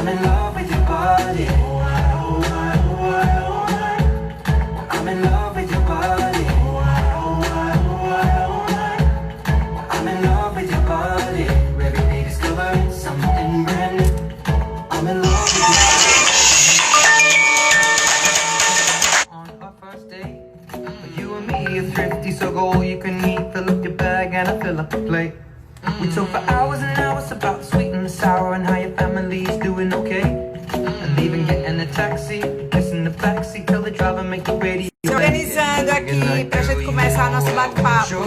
I'm in love with your body. I'm in love with your body. I'm in love with your body. Every day discovering something brand new. I'm in love with your body. On our first date, you and me are thrifty, so go all you can eat. Fill up your bag and I fill up the plate. We talk for hours and hours about the sweet and the sour and how your family's doing okay. And even getting a taxi, kissing the backseat, tell the driver make the radio. Se organizando aqui pra gente começar nosso bate-papo. Your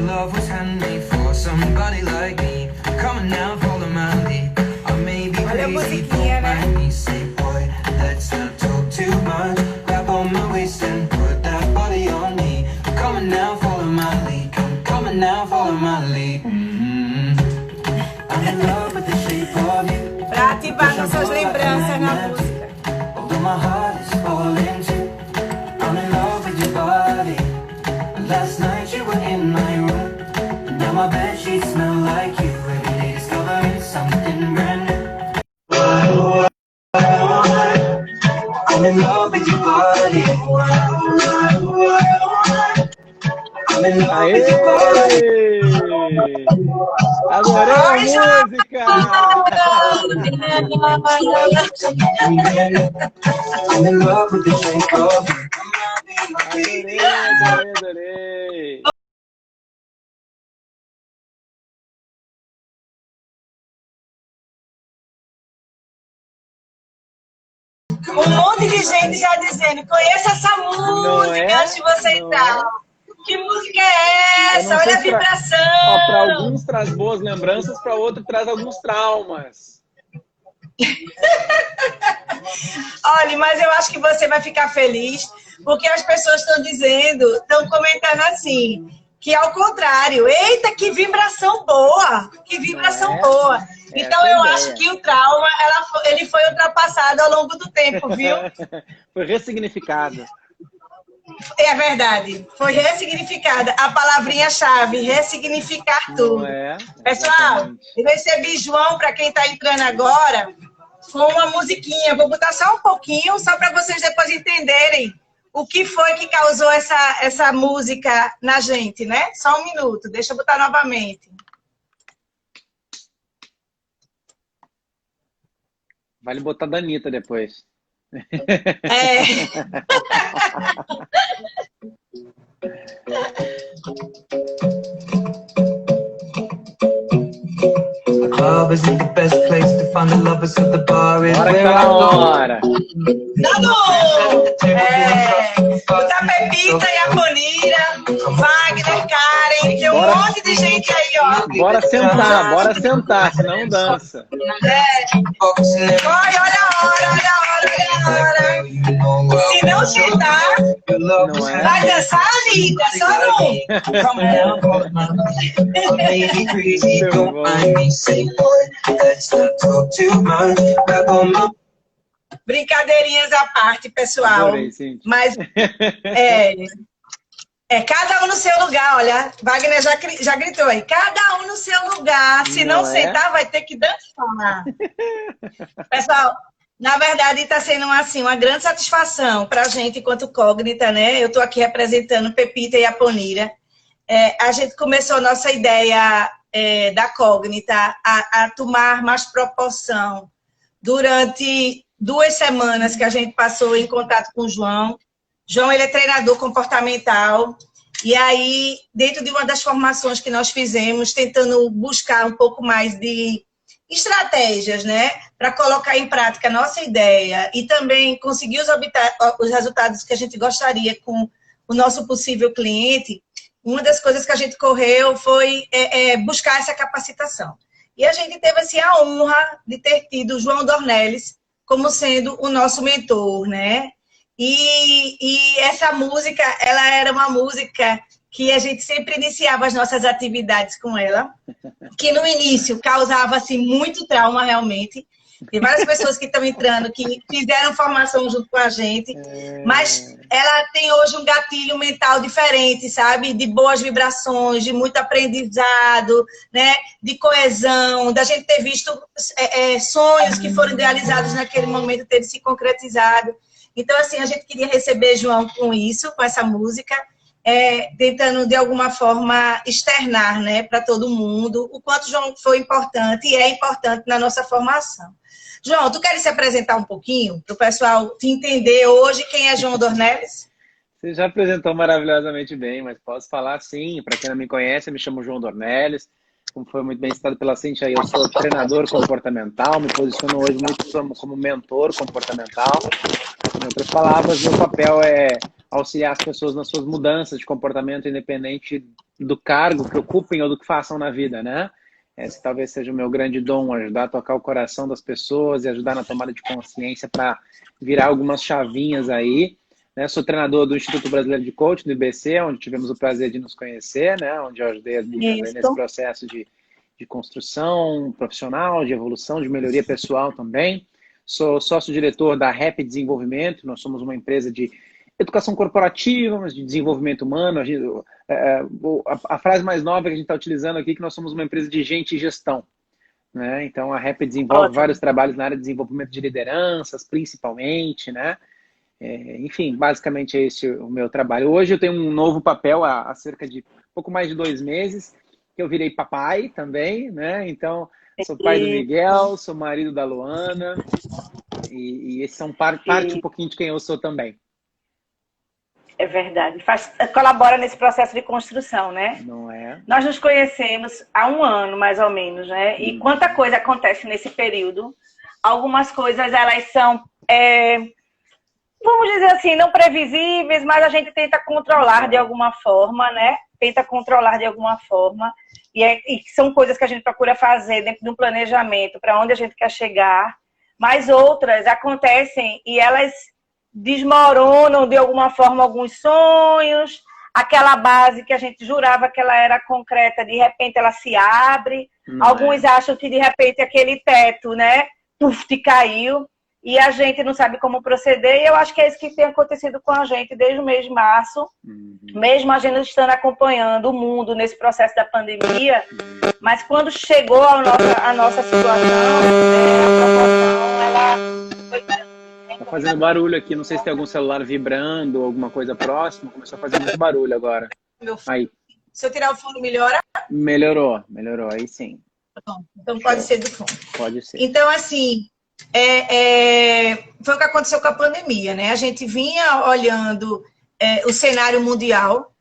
love was handmade for somebody like me. Come on now, follow my lead. I may be Olha a crazy, musiquinha, don't né? mind me. Say, boy, let's not talk too much. Grab on my waist and put that body on me. Come on now, follow my lead. Come on now, follow my lead. I'm in love with the shape of you. Pra ativar nossas lembranças na música. Although my heart is falling too. I'm in love with your body. Last night you were in my room. And now my bedsheets smell like you. Every day discovering something brand new. I'm in love with your body. I'm in love with your body. Adorei a música! I'm in love with the shape of you. Adorei! Um monte de gente já dizendo, conheço essa música antes de você entrar. Que música é essa? Olha a vibração! Para alguns traz boas lembranças, para outros traz alguns traumas. Olha, mas eu acho que você vai ficar feliz, porque as pessoas estão dizendo, estão comentando assim, que ao contrário, eita, que vibração boa! Que vibração boa! Então eu acho que o trauma, ele foi ultrapassado ao longo do tempo, viu? Foi ressignificado. É verdade, foi ressignificada. A palavrinha-chave, ressignificar tudo. Pessoal, eu recebi João, para quem está entrando agora, com uma musiquinha. Vou botar só um pouquinho, só para vocês depois entenderem o que foi que causou essa música na gente, né? Só um minuto, deixa eu botar novamente. Vale botar da Anitta depois. É. Club isn't the best place to find the lovers of the bar. Is Bora que where tá I na go. hora. Botar Pepita e a Bonira, Wagner, Karen, tem um monte de gente aí, ó. Bora sentar, senão dança. Olha a hora. Se não sentar, Não é? vai dançar, Anitta, só não. Maybe crazy, don't mind me. Say, boy, let's not talk too much. Grab on my Brincadeirinhas à parte, pessoal. Adorei, sim. Mas cada um no seu lugar, olha. Wagner já gritou aí. Cada um no seu lugar. Se não sentar, vai ter que dançar. Pessoal, na verdade, está sendo assim, uma grande satisfação para a gente, enquanto Cognita, né? Eu estou aqui representando Pepita e a Ponira. A gente começou a nossa ideia da Cognita a tomar mais proporção durante 2 semanas que a gente passou em contato com o João. João, ele é treinador comportamental. E aí, dentro de uma das formações que nós fizemos, tentando buscar um pouco mais de estratégias, né, para colocar em prática a nossa ideia e também conseguir os resultados que a gente gostaria com o nosso possível cliente, uma das coisas que a gente correu foi buscar essa capacitação. E a gente teve assim, a honra de ter tido o João Dornelles como sendo o nosso mentor, né? E essa música, ela era uma música que a gente sempre iniciava as nossas atividades com ela, que no início causava assim, muito trauma realmente, Tem várias pessoas que estão entrando, que fizeram formação junto com a gente, mas ela tem hoje um gatilho mental diferente, sabe? De boas vibrações, de muito aprendizado, né? De coesão, da gente ter visto sonhos que foram idealizados naquele momento terem se concretizado. Então, assim, a gente queria receber João com isso, com essa música, tentando, de alguma forma, externar, né, para todo mundo o quanto João foi importante e é importante na nossa formação. João, tu queres se apresentar um pouquinho para o pessoal te entender hoje quem é João Dornelles? Você já apresentou maravilhosamente bem, mas posso falar sim. Para quem não me conhece, eu me chamo João Dornelles. Como foi muito bem citado pela Cíntia, eu sou treinador comportamental, me posiciono hoje muito como mentor comportamental. Em outras palavras, meu papel é auxiliar as pessoas nas suas mudanças de comportamento, independente do cargo que ocupem ou do que façam na vida, né? Esse talvez seja o meu grande dom, ajudar a tocar o coração das pessoas e ajudar na tomada de consciência para virar algumas chavinhas aí. Né? Sou treinador do Instituto Brasileiro de Coaching, do IBC, onde tivemos o prazer de nos conhecer, né? Onde eu ajudei as meninas nesse processo de construção profissional, de evolução, de melhoria pessoal também. Sou sócio-diretor da Rap Desenvolvimento, nós somos uma empresa de educação corporativa, mas de desenvolvimento humano. A frase mais nova que a gente está utilizando aqui é que nós somos uma empresa de gente e gestão. Né? Então, a Rap desenvolve vários trabalhos na área de desenvolvimento de lideranças, principalmente, né? Enfim, basicamente é esse o meu trabalho. Hoje eu tenho um novo papel há cerca de pouco mais de 2 meses, que eu virei papai também, né? Então, sou pai do Miguel, sou marido da Luana, e esses são parte um pouquinho de quem eu sou também. É verdade. Colabora nesse processo de construção, né? Não é? Nós nos conhecemos há 1 ano, mais ou menos, né? E quanta coisa acontece nesse período. Algumas coisas, elas são, vamos dizer assim, não previsíveis, mas a gente tenta controlar de alguma forma, né? Tenta controlar de alguma forma. E são coisas que a gente procura fazer dentro de um planejamento para onde a gente quer chegar. Mas outras acontecem e elas desmoronam de alguma forma alguns sonhos, aquela base que a gente jurava que ela era concreta, de repente ela se abre, alguns acham que de repente aquele teto, né, caiu, e a gente não sabe como proceder, e eu acho que é isso que tem acontecido com a gente desde o mês de março, mesmo a gente estando acompanhando o mundo nesse processo da pandemia, mas quando chegou a nossa situação, a proporção, ela foi... Tá fazendo barulho aqui, não sei se tem algum celular vibrando ou alguma coisa próxima, começou a fazer muito barulho agora. Aí. Se eu tirar o fone, melhora? Melhorou, aí sim. Então pode ser do fone. Pode ser. Então, assim, foi o que aconteceu com a pandemia, né? A gente vinha olhando o cenário mundial,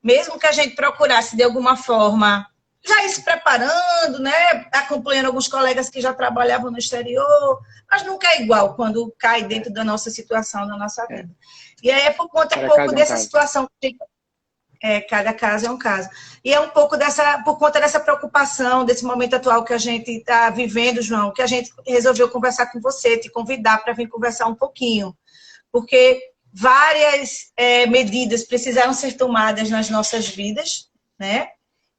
mesmo que a gente procurasse de alguma forma já ir se preparando, né? Acompanhando alguns colegas que já trabalhavam no exterior, mas nunca é igual quando cai dentro da nossa situação, da nossa vida. E aí é por conta um pouco dessa situação que cada caso é um caso. E é um pouco por conta dessa preocupação, desse momento atual que a gente está vivendo, João, que a gente resolveu conversar com você, te convidar para vir conversar um pouquinho. Porque várias medidas precisaram ser tomadas nas nossas vidas, né?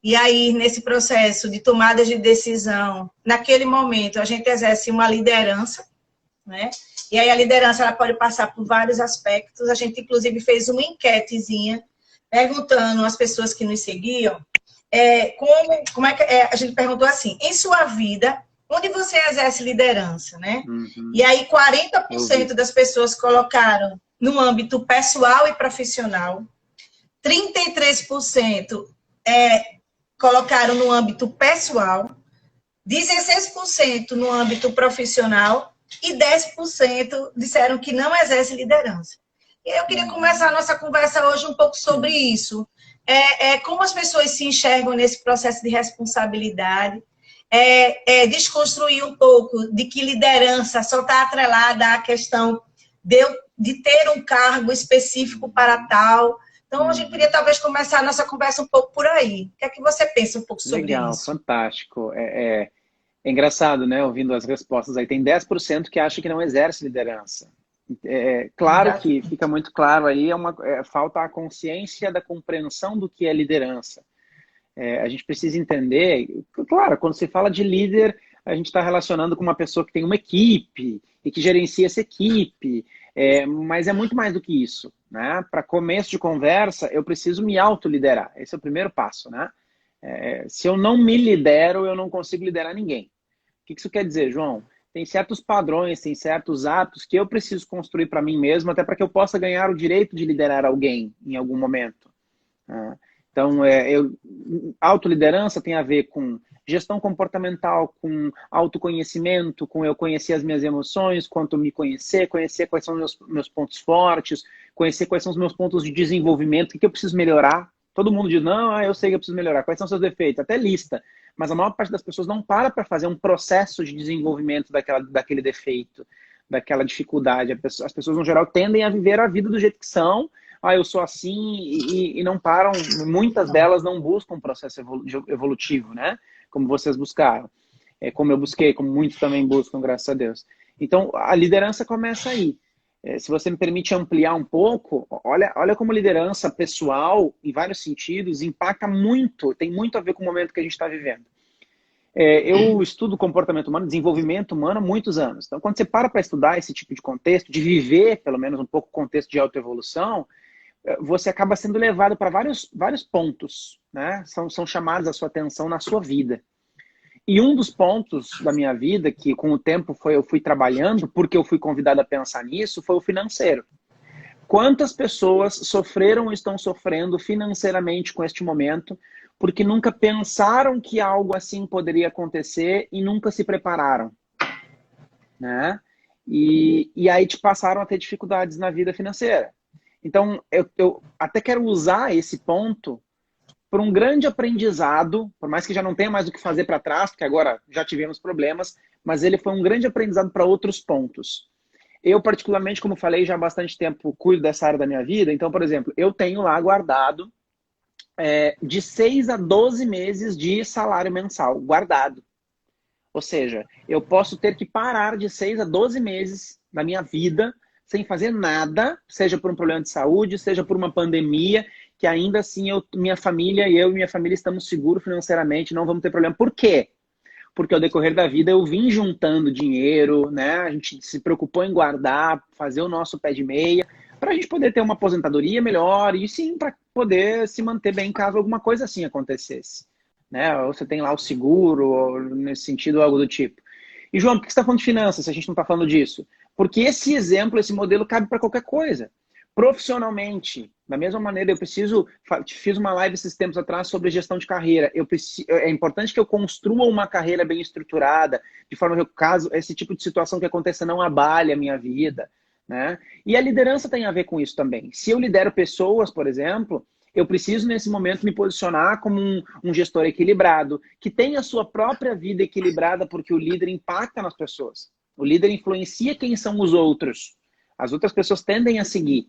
E aí, nesse processo de tomada de decisão, naquele momento, a gente exerce uma liderança, né? E aí a liderança ela pode passar por vários aspectos. A gente, inclusive, fez uma enquetezinha perguntando às pessoas que nos seguiam como é que a gente perguntou assim, em sua vida, onde você exerce liderança, né? E aí 40% das pessoas colocaram no âmbito pessoal e profissional, 33% colocaram no âmbito pessoal, 16% no âmbito profissional e 10% disseram que não exerce liderança. E eu queria começar a nossa conversa hoje um pouco sobre isso. Como as pessoas se enxergam nesse processo de responsabilidade, desconstruir um pouco de que liderança só está atrelada à questão de ter um cargo específico para tal. Então, a gente queria talvez começar a nossa conversa um pouco por aí. O que é que você pensa um pouco sobre isso? Legal, fantástico. É engraçado, né, ouvindo as respostas aí. Tem 10% que acha que não exerce liderança. Claro que fica muito claro aí, falta a consciência da compreensão do que é liderança. A gente precisa entender, claro, quando se fala de líder, a gente está relacionando com uma pessoa que tem uma equipe e que gerencia essa equipe. Mas é muito mais do que isso, né? Para começo de conversa, eu preciso me autoliderar. Esse é o primeiro passo, né? Se eu não me lidero, eu não consigo liderar ninguém. O que isso quer dizer, João? Tem certos padrões, tem certos hábitos que eu preciso construir para mim mesmo, até para que eu possa ganhar o direito de liderar alguém em algum momento. Então, autoliderança tem a ver com gestão comportamental, com autoconhecimento, com eu conhecer as minhas emoções, quanto me conhecer quais são os meus pontos fortes, conhecer quais são os meus pontos de desenvolvimento, o que eu preciso melhorar. Todo mundo diz, não, eu sei que eu preciso melhorar. Quais são os seus defeitos? Até lista. Mas a maior parte das pessoas não para fazer um processo de desenvolvimento daquele defeito, daquela dificuldade. As pessoas, no geral, tendem a viver a vida do jeito que são. Eu sou assim, e não param. Muitas delas não buscam um processo evolutivo, né? Como vocês buscaram. Como eu busquei, como muitos também buscam, graças a Deus. Então, a liderança começa aí. Se você me permite ampliar um pouco, olha como liderança pessoal, em vários sentidos, impacta muito, tem muito a ver com o momento que a gente está vivendo. Eu estudo comportamento humano, desenvolvimento humano há muitos anos. Então, quando você para estudar esse tipo de contexto, de viver, pelo menos um pouco, o contexto de autoevolução, você acaba sendo levado para vários pontos, né? São chamados a sua atenção na sua vida. E um dos pontos da minha vida, que com o tempo eu fui trabalhando, porque eu fui convidado a pensar nisso, foi o financeiro. Quantas pessoas sofreram ou estão sofrendo financeiramente com este momento, porque nunca pensaram que algo assim poderia acontecer e nunca se prepararam, né? E aí passaram a ter dificuldades na vida financeira. Então, eu até quero usar esse ponto por um grande aprendizado, por mais que já não tenha mais o que fazer para trás, porque agora já tivemos problemas, mas ele foi um grande aprendizado para outros pontos. Eu, particularmente, como falei, já há bastante tempo cuido dessa área da minha vida. Então, por exemplo, eu tenho lá guardado de 6 a 12 meses de salário mensal, guardado. Ou seja, eu posso ter que parar de 6 a 12 meses da minha vida sem fazer nada, seja por um problema de saúde, seja por uma pandemia, que ainda assim eu e minha família estamos seguros financeiramente, não vamos ter problema. Por quê? Porque ao decorrer da vida eu vim juntando dinheiro, né? A gente se preocupou em guardar, fazer o nosso pé de meia, para a gente poder ter uma aposentadoria melhor e sim, para poder se manter bem caso alguma coisa assim acontecesse. Né? Ou você tem lá o seguro, ou nesse sentido, algo do tipo. E, João, por que você está falando de finanças se a gente não está falando disso? Porque esse exemplo, esse modelo cabe para qualquer coisa. Profissionalmente, da mesma maneira, fiz uma live esses tempos atrás sobre gestão de carreira. É importante que eu construa uma carreira bem estruturada, de forma que, caso esse tipo de situação que aconteça não abale a minha vida. Né? E a liderança tem a ver com isso também. Se eu lidero pessoas, por exemplo, eu preciso, nesse momento, me posicionar como um gestor equilibrado, que tem a sua própria vida equilibrada, porque o líder impacta nas pessoas. O líder influencia quem são os outros. As outras pessoas tendem a seguir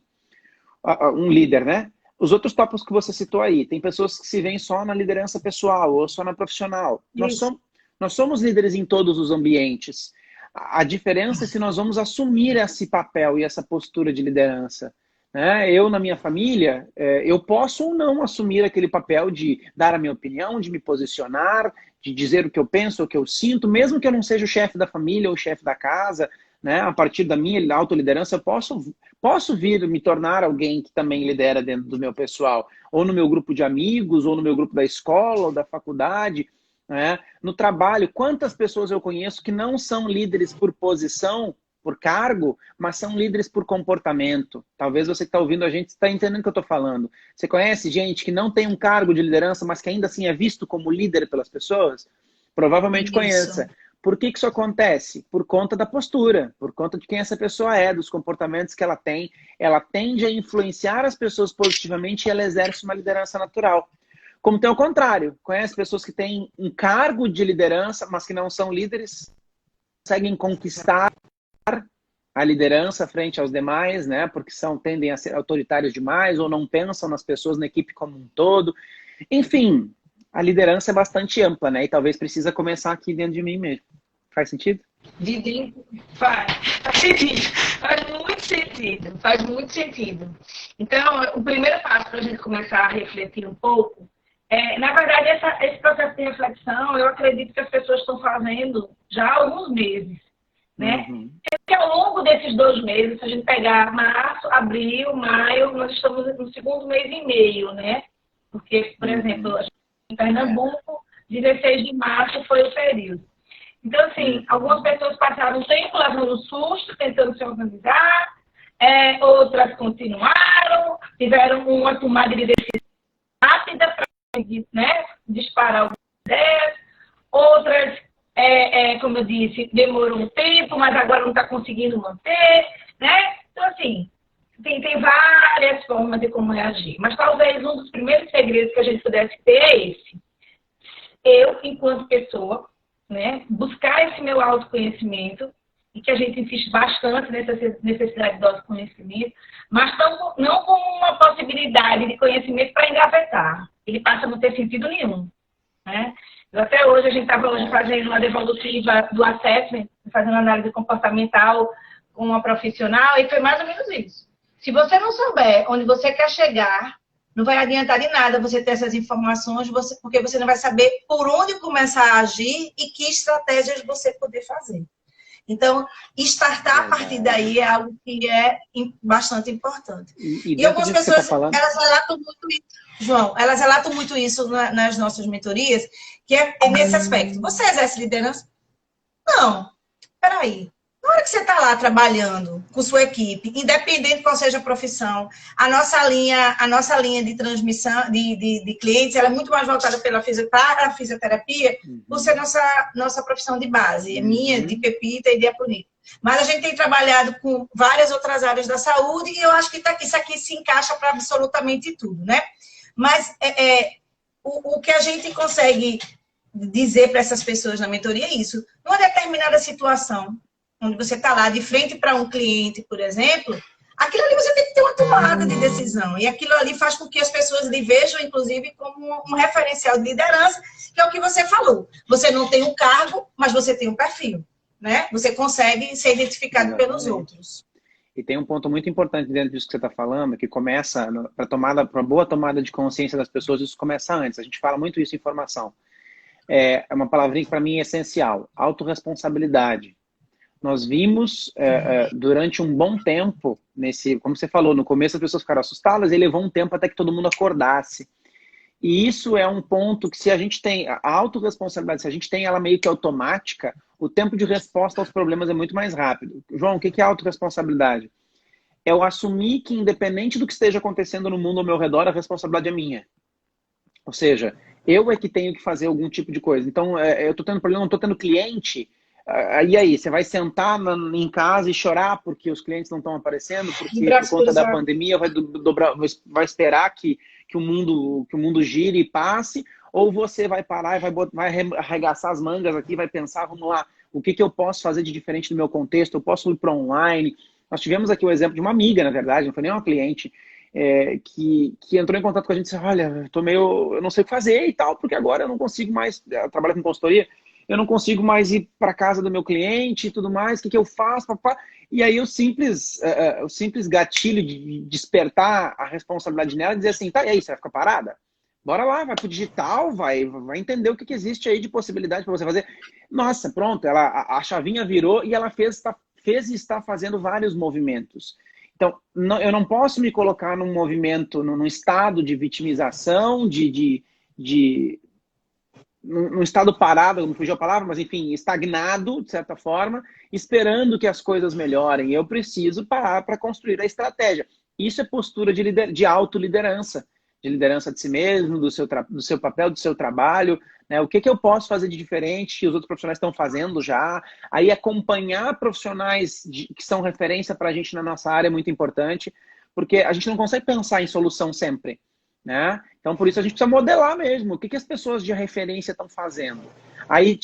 um líder, né? Os outros tópicos que você citou aí, tem pessoas que se veem só na liderança pessoal ou só na profissional. Nós somos líderes em todos os ambientes. A diferença é se nós vamos assumir esse papel e essa postura de liderança. Né? Eu, na minha família, eu posso ou não assumir aquele papel de dar a minha opinião, de me posicionar, de dizer o que eu penso, o que eu sinto, mesmo que eu não seja o chefe da família ou o chefe da casa, né? A partir da minha autoliderança, eu posso vir me tornar alguém que também lidera dentro do meu pessoal, ou no meu grupo de amigos, ou no meu grupo da escola, ou da faculdade, né? No trabalho, quantas pessoas eu conheço que não são líderes por posição, por cargo, mas são líderes por comportamento. Talvez você que está ouvindo a gente está entendendo o que eu estou falando. Você conhece gente que não tem um cargo de liderança, mas que ainda assim é visto como líder pelas pessoas? Provavelmente conheça. Por que isso acontece? Por conta da postura, por conta de quem essa pessoa é, dos comportamentos que ela tem. Ela tende a influenciar as pessoas positivamente e ela exerce uma liderança natural. Como tem o contrário. Conhece pessoas que têm um cargo de liderança, mas que não são líderes, conseguem conquistar a liderança frente aos demais, né? Porque tendem a ser autoritários demais ou não pensam nas pessoas, na equipe como um todo. Enfim, a liderança é bastante ampla, né? E talvez precisa começar aqui dentro de mim mesmo. Faz sentido? Faz sentido. Faz muito sentido. Então, o primeiro passo para a gente começar a refletir um pouco na verdade, esse processo de reflexão, eu acredito que as pessoas estão fazendo já há alguns meses, né? Uhum. Porque ao longo desses 2 meses, se a gente pegar março, abril, maio, nós estamos no segundo mês e meio, né? Porque, por exemplo, em Pernambuco, 16 de março foi o período. Então, assim, algumas pessoas passaram um tempo levando susto, tentando se organizar, outras continuaram, tiveram uma tomada de decisão rápida para, né, disparar algumas ideias, outras, como eu disse, demorou um tempo, mas agora não está conseguindo manter, né? Então, assim, tem várias formas de como reagir, mas talvez um dos primeiros segredos que a gente pudesse ter é esse. Eu, enquanto pessoa, né, buscar esse meu autoconhecimento, e que a gente insiste bastante nessa necessidade do autoconhecimento, mas não como uma possibilidade de conhecimento para engavetar. Ele passa a não ter sentido nenhum. Né? Até hoje, a gente estava hoje fazendo uma devolutiva do assessment, fazendo análise comportamental com uma profissional, e foi mais ou menos isso. Se você não souber onde você quer chegar, não vai adiantar de nada você ter essas informações, porque você não vai saber por onde começar a agir e que estratégias você poder fazer. Então, startar a partir daí é algo que é bastante importante. E algumas pessoas, elas relatam muito isso, João, elas relatam muito isso nas nossas mentorias, que é nesse aspecto. Você exerce liderança? Não. Peraí. Na hora que você está lá trabalhando com sua equipe, independente de qual seja a profissão, a nossa linha de transmissão de clientes, ela é muito mais voltada para a fisioterapia, por ser nossa profissão de base, minha, de Pepita e de Apunita. Mas a gente tem trabalhado com várias outras áreas da saúde e eu acho que isso aqui se encaixa para absolutamente tudo, né? Mas o que a gente consegue dizer para essas pessoas na mentoria é isso. Numa determinada situação, onde você está lá de frente para um cliente, por exemplo, aquilo ali você tem que ter uma tomada de decisão. E aquilo ali faz com que as pessoas lhe vejam, inclusive, como um referencial de liderança, que é o que você falou. Você não tem um cargo, mas você tem um perfil. Né? Você consegue ser identificado pelos outros. E tem um ponto muito importante dentro disso que você está falando, que começa, para boa tomada de consciência das pessoas, isso começa antes. A gente fala muito isso em formação. É uma palavrinha que para mim é essencial. Autorresponsabilidade. Nós vimos durante um bom tempo, como você falou, no começo as pessoas ficaram assustadas e levou um tempo até que todo mundo acordasse. E isso é um ponto que se a gente tem a autorresponsabilidade, se a gente tem ela meio que automática, o tempo de resposta aos problemas é muito mais rápido. João, o que é autorresponsabilidade? É eu assumir que independente do que esteja acontecendo no mundo ao meu redor, a responsabilidade é minha. Ou seja, eu é que tenho que fazer algum tipo de coisa. Então, eu estou tendo problema, não estou tendo cliente. E aí, você vai sentar em casa e chorar porque os clientes não estão aparecendo, porque por conta da pandemia vai esperar que o mundo gire e passe, ou você vai parar e vai arregaçar as mangas aqui, vai pensar, vamos lá, o que eu posso fazer de diferente do meu contexto, eu posso ir para online. Nós tivemos aqui o exemplo de uma amiga, na verdade, não foi nem uma cliente, que entrou em contato com a gente e disse, olha, eu não sei o que fazer e tal, porque agora eu não consigo mais, eu trabalho com consultoria, eu não consigo mais ir para casa do meu cliente e tudo mais, o que eu faço? Papá? E aí o simples gatilho de despertar a responsabilidade nela e dizer assim, tá, e aí, você vai ficar parada? Bora lá, vai pro digital, vai entender o que existe aí de possibilidade para você fazer. Nossa, pronto, a chavinha virou e ela fez e está fazendo vários movimentos. Então, eu não posso me colocar num movimento, num estado de vitimização, num estado parado, não fugiu a palavra, mas enfim, estagnado, de certa forma, esperando que as coisas melhorem. Eu preciso parar para construir a estratégia. Isso é postura de autoliderança, de liderança de si mesmo, do seu papel, do seu trabalho, né? O que eu posso fazer de diferente que os outros profissionais estão fazendo já. Aí acompanhar profissionais que são referência para a gente na nossa área é muito importante, porque a gente não consegue pensar em solução sempre. Né? Então, por isso a gente precisa modelar mesmo. O que as pessoas de referência estão fazendo? Aí,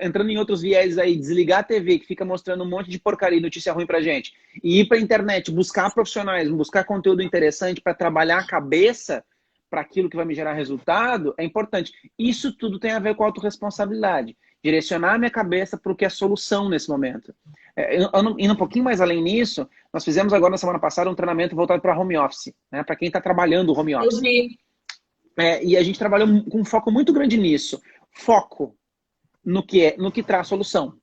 entrando em outros viés aí, desligar a TV, que fica mostrando um monte de porcaria e notícia ruim pra gente, e ir pra internet, buscar profissionais, buscar conteúdo interessante para trabalhar a cabeça para aquilo que vai me gerar resultado, é importante. Isso tudo tem a ver com autorresponsabilidade. Direcionar a minha cabeça para o que é solução nesse momento. Indo um pouquinho mais além nisso, nós fizemos agora na semana passada um treinamento voltado para home office, né? Para quem está trabalhando o home office. E a gente trabalhou com um foco muito grande nisso. Foco. no que traz solução.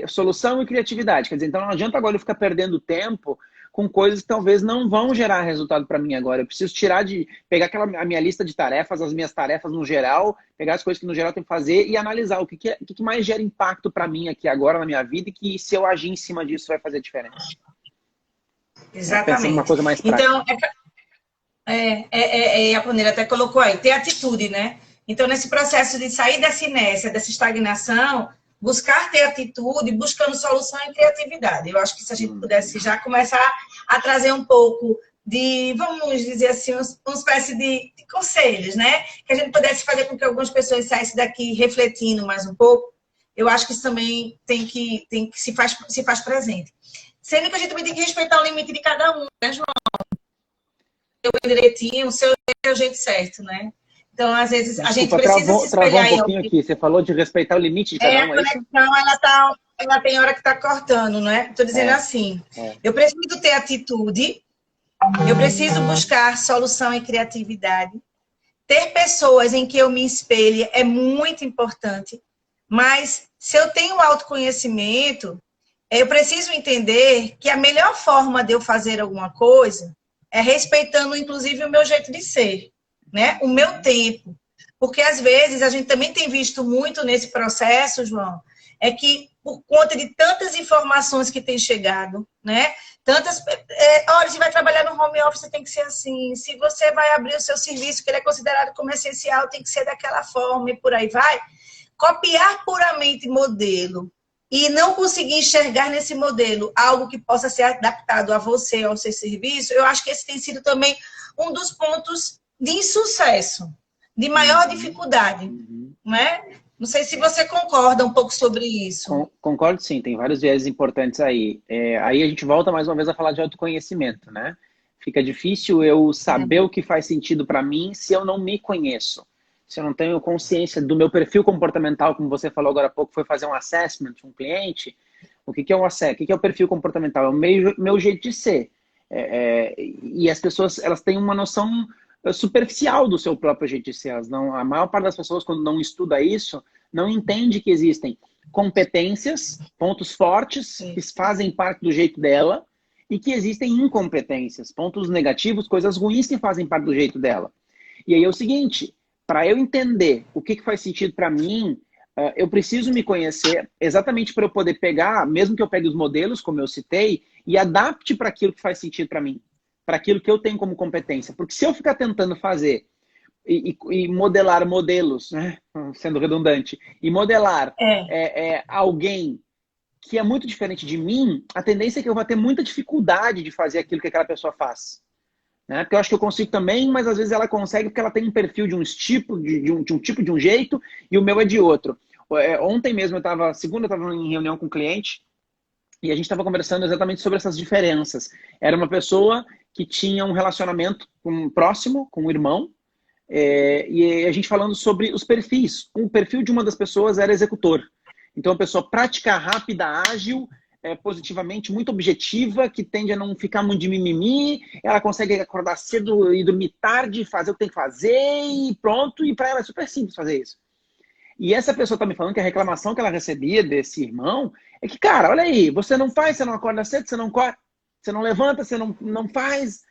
Solução e criatividade. Quer dizer, então não adianta agora eu ficar perdendo tempo com coisas que talvez não vão gerar resultado para mim agora. Eu preciso pegar a minha lista de tarefas, as minhas tarefas no geral, pegar as coisas que no geral eu tenho que fazer e analisar o que mais gera impacto para mim aqui agora na minha vida e que se eu agir em cima disso vai fazer diferença. Exatamente. Pensando uma coisa mais prática. Então, a Pauline até colocou aí, ter atitude, né? Então, nesse processo de sair dessa inércia, dessa estagnação, buscar ter atitude, buscando solução e criatividade. Eu acho que se a gente pudesse já começar a trazer um pouco de, vamos dizer assim, uma espécie de conselhos, né? Que a gente pudesse fazer com que algumas pessoas saíssem daqui refletindo mais um pouco, eu acho que isso também se faz presente. Sendo que a gente também tem que respeitar o limite de cada um, né, João? O direitinho, o seu é o jeito certo, né? Então, às vezes, a gente precisa se espelhar um pouquinho aqui. Você falou de respeitar o limite de cada um, a conexão, ela tem hora que está cortando, não é? Estou dizendo assim, eu preciso ter atitude, eu preciso buscar solução e criatividade, ter pessoas em que eu me espelhe é muito importante, mas se eu tenho autoconhecimento, eu preciso entender que a melhor forma de eu fazer alguma coisa é respeitando, inclusive, o meu jeito de ser, né? O meu tempo. Porque, às vezes, a gente também tem visto muito nesse processo, João, é que, por conta de tantas informações que têm chegado, né? Olha, se vai trabalhar no home office, tem que ser assim. Se você vai abrir o seu serviço, que ele é considerado como essencial, tem que ser daquela forma e por aí vai. Copiar puramente modelo e não conseguir enxergar nesse modelo algo que possa ser adaptado a você, ao seu serviço, eu acho que esse tem sido também um dos pontos de insucesso, de maior dificuldade, né? Não sei se você concorda um pouco sobre isso. Concordo sim, tem vários viés importantes aí. Aí a gente volta mais uma vez a falar de autoconhecimento, né? Fica difícil eu saber o que faz sentido para mim se eu não me conheço. Se eu não tenho consciência do meu perfil comportamental, como você falou agora há pouco, foi fazer um assessment de um cliente. O que é o assessment? O que é o perfil comportamental? É o meu jeito de ser. E as pessoas, elas têm uma noção superficial do seu próprio jeito de ser. A maior parte das pessoas, quando não estuda isso, não entende que existem competências, pontos fortes, que fazem parte do jeito dela, e que existem incompetências, pontos negativos, coisas ruins que fazem parte do jeito dela. E aí é o seguinte, para eu entender o que faz sentido para mim, eu preciso me conhecer exatamente para eu poder pegar, mesmo que eu pegue os modelos, como eu citei, e adapte para aquilo que faz sentido para mim, para aquilo que eu tenho como competência. Porque se eu ficar tentando fazer e modelar modelos, né, sendo redundante, e modelar alguém que é muito diferente de mim, a tendência é que eu vou ter muita dificuldade de fazer aquilo que aquela pessoa faz. Né? Porque eu acho que eu consigo também, mas às vezes ela consegue porque ela tem um perfil de um tipo, de um jeito, e o meu é de outro. Ontem mesmo, segunda eu estava em reunião com um cliente, e a gente estava conversando exatamente sobre essas diferenças. Era uma pessoa que tinha um relacionamento próximo com o irmão, e a gente falando sobre os perfis. O perfil de uma das pessoas era executor. Então, a pessoa prática, rápida, ágil, positivamente, muito objetiva, que tende a não ficar muito de mimimi, ela consegue acordar cedo e dormir tarde, fazer o que tem que fazer e pronto, e para ela é super simples fazer isso. E essa pessoa está me falando que a reclamação que ela recebia desse irmão é que, cara, olha aí, você não faz, você não acorda cedo, você não levanta, você não faz.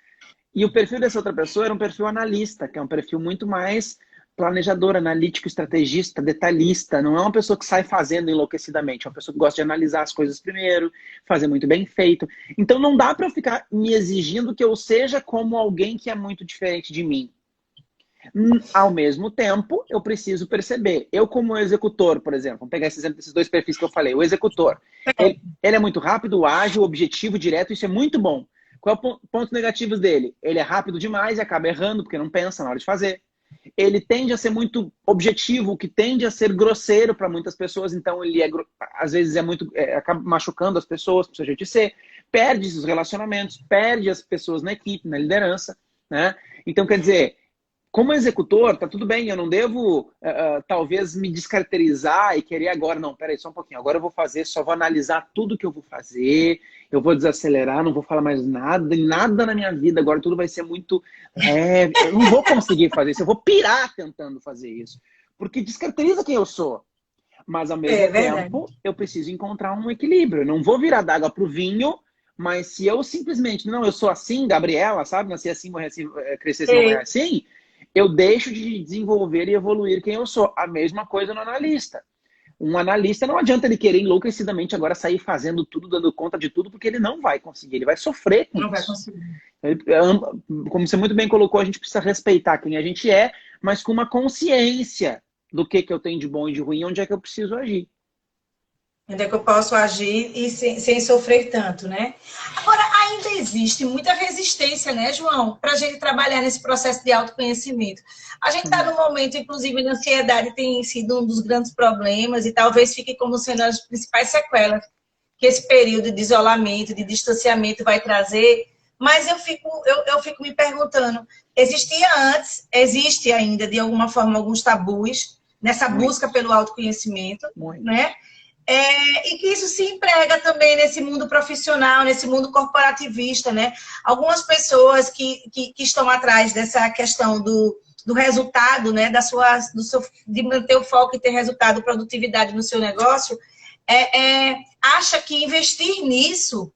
E o perfil dessa outra pessoa era um perfil analista, que é um perfil muito mais planejador, analítico, estrategista, detalhista. Não é uma pessoa que sai fazendo enlouquecidamente. É uma pessoa que gosta de analisar as coisas primeiro, fazer muito bem feito. Então não dá para eu ficar me exigindo que eu seja como alguém que é muito diferente de mim. Ao mesmo tempo, eu preciso perceber. Eu como executor, por exemplo, vamos pegar esse exemplo desses dois perfis que eu falei. O executor, ele é muito rápido, ágil, objetivo, direto. Isso é muito bom. Qual é o ponto negativo dele? Ele é rápido demais e acaba errando porque não pensa na hora de fazer. Ele tende a ser muito objetivo, que tende a ser grosseiro para muitas pessoas, então ele às vezes acaba machucando as pessoas, por seu jeito de ser, perde os relacionamentos, perde as pessoas na equipe, na liderança, né? Então, quer dizer, como executor, tá tudo bem, eu não devo talvez me descaracterizar e querer agora, não, peraí, só um pouquinho, agora eu vou fazer, só vou analisar tudo que eu vou fazer, eu vou desacelerar, não vou falar mais nada na minha vida, agora tudo vai ser muito eu não vou conseguir fazer isso, eu vou pirar tentando fazer isso, porque descaracteriza quem eu sou. Mas, ao mesmo verdade. tempo, eu preciso encontrar um equilíbrio. Eu não vou virar d'água pro vinho, mas se eu simplesmente, não, eu sou assim, Gabriela, sabe? Nasci assim, morrer assim, crescer assim, morrer Sei. assim, eu deixo de desenvolver e evoluir quem eu sou. A mesma coisa no analista. Um analista não adianta ele querer enlouquecidamente agora sair fazendo tudo, dando conta de tudo, porque ele não vai conseguir, ele vai sofrer com Não vai isso. conseguir. Como você muito bem colocou, a gente precisa respeitar quem a gente é, mas com uma consciência do que eu tenho de bom e de ruim, onde é que eu preciso agir. Onde é que eu posso agir e sem sofrer tanto, né? Agora, ainda existe muita resistência, né, João, para a gente trabalhar nesse processo de autoconhecimento. A gente está num momento, inclusive, de ansiedade tem sido um dos grandes problemas e talvez fique como sendo as principais sequelas que esse período de isolamento, de distanciamento vai trazer. Mas eu fico me perguntando, existia antes, existe ainda, de alguma forma, alguns tabus nessa busca pelo autoconhecimento, né? E que isso se emprega também nesse mundo profissional, nesse mundo corporativista, né? Algumas pessoas que estão atrás dessa questão do resultado, né? De manter o foco e ter resultado, produtividade no seu negócio, acha que investir nisso,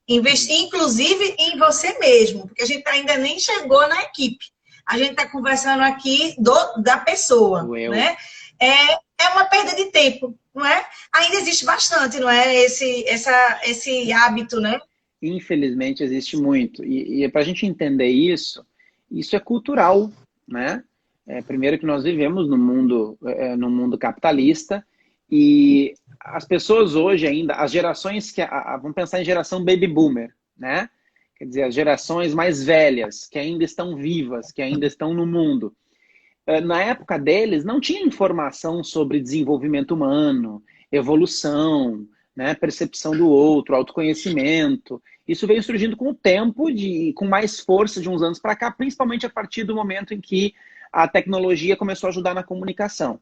investir inclusive em você mesmo, porque a gente ainda nem chegou na equipe. A gente está conversando aqui da pessoa, né? É uma perda de tempo, não é? Ainda existe bastante, não é? Esse hábito, né? Infelizmente existe muito. E para a gente entender isso, isso é cultural, né? Primeiro que nós vivemos no mundo capitalista e as pessoas hoje ainda, as gerações vamos pensar em geração baby boomer, né? Quer dizer, as gerações mais velhas, que ainda estão vivas, que ainda estão no mundo. Na época deles, não tinha informação sobre desenvolvimento humano, evolução, né, percepção do outro, autoconhecimento. Isso veio surgindo com o tempo, com mais força de uns anos para cá, principalmente a partir do momento em que a tecnologia começou a ajudar na comunicação.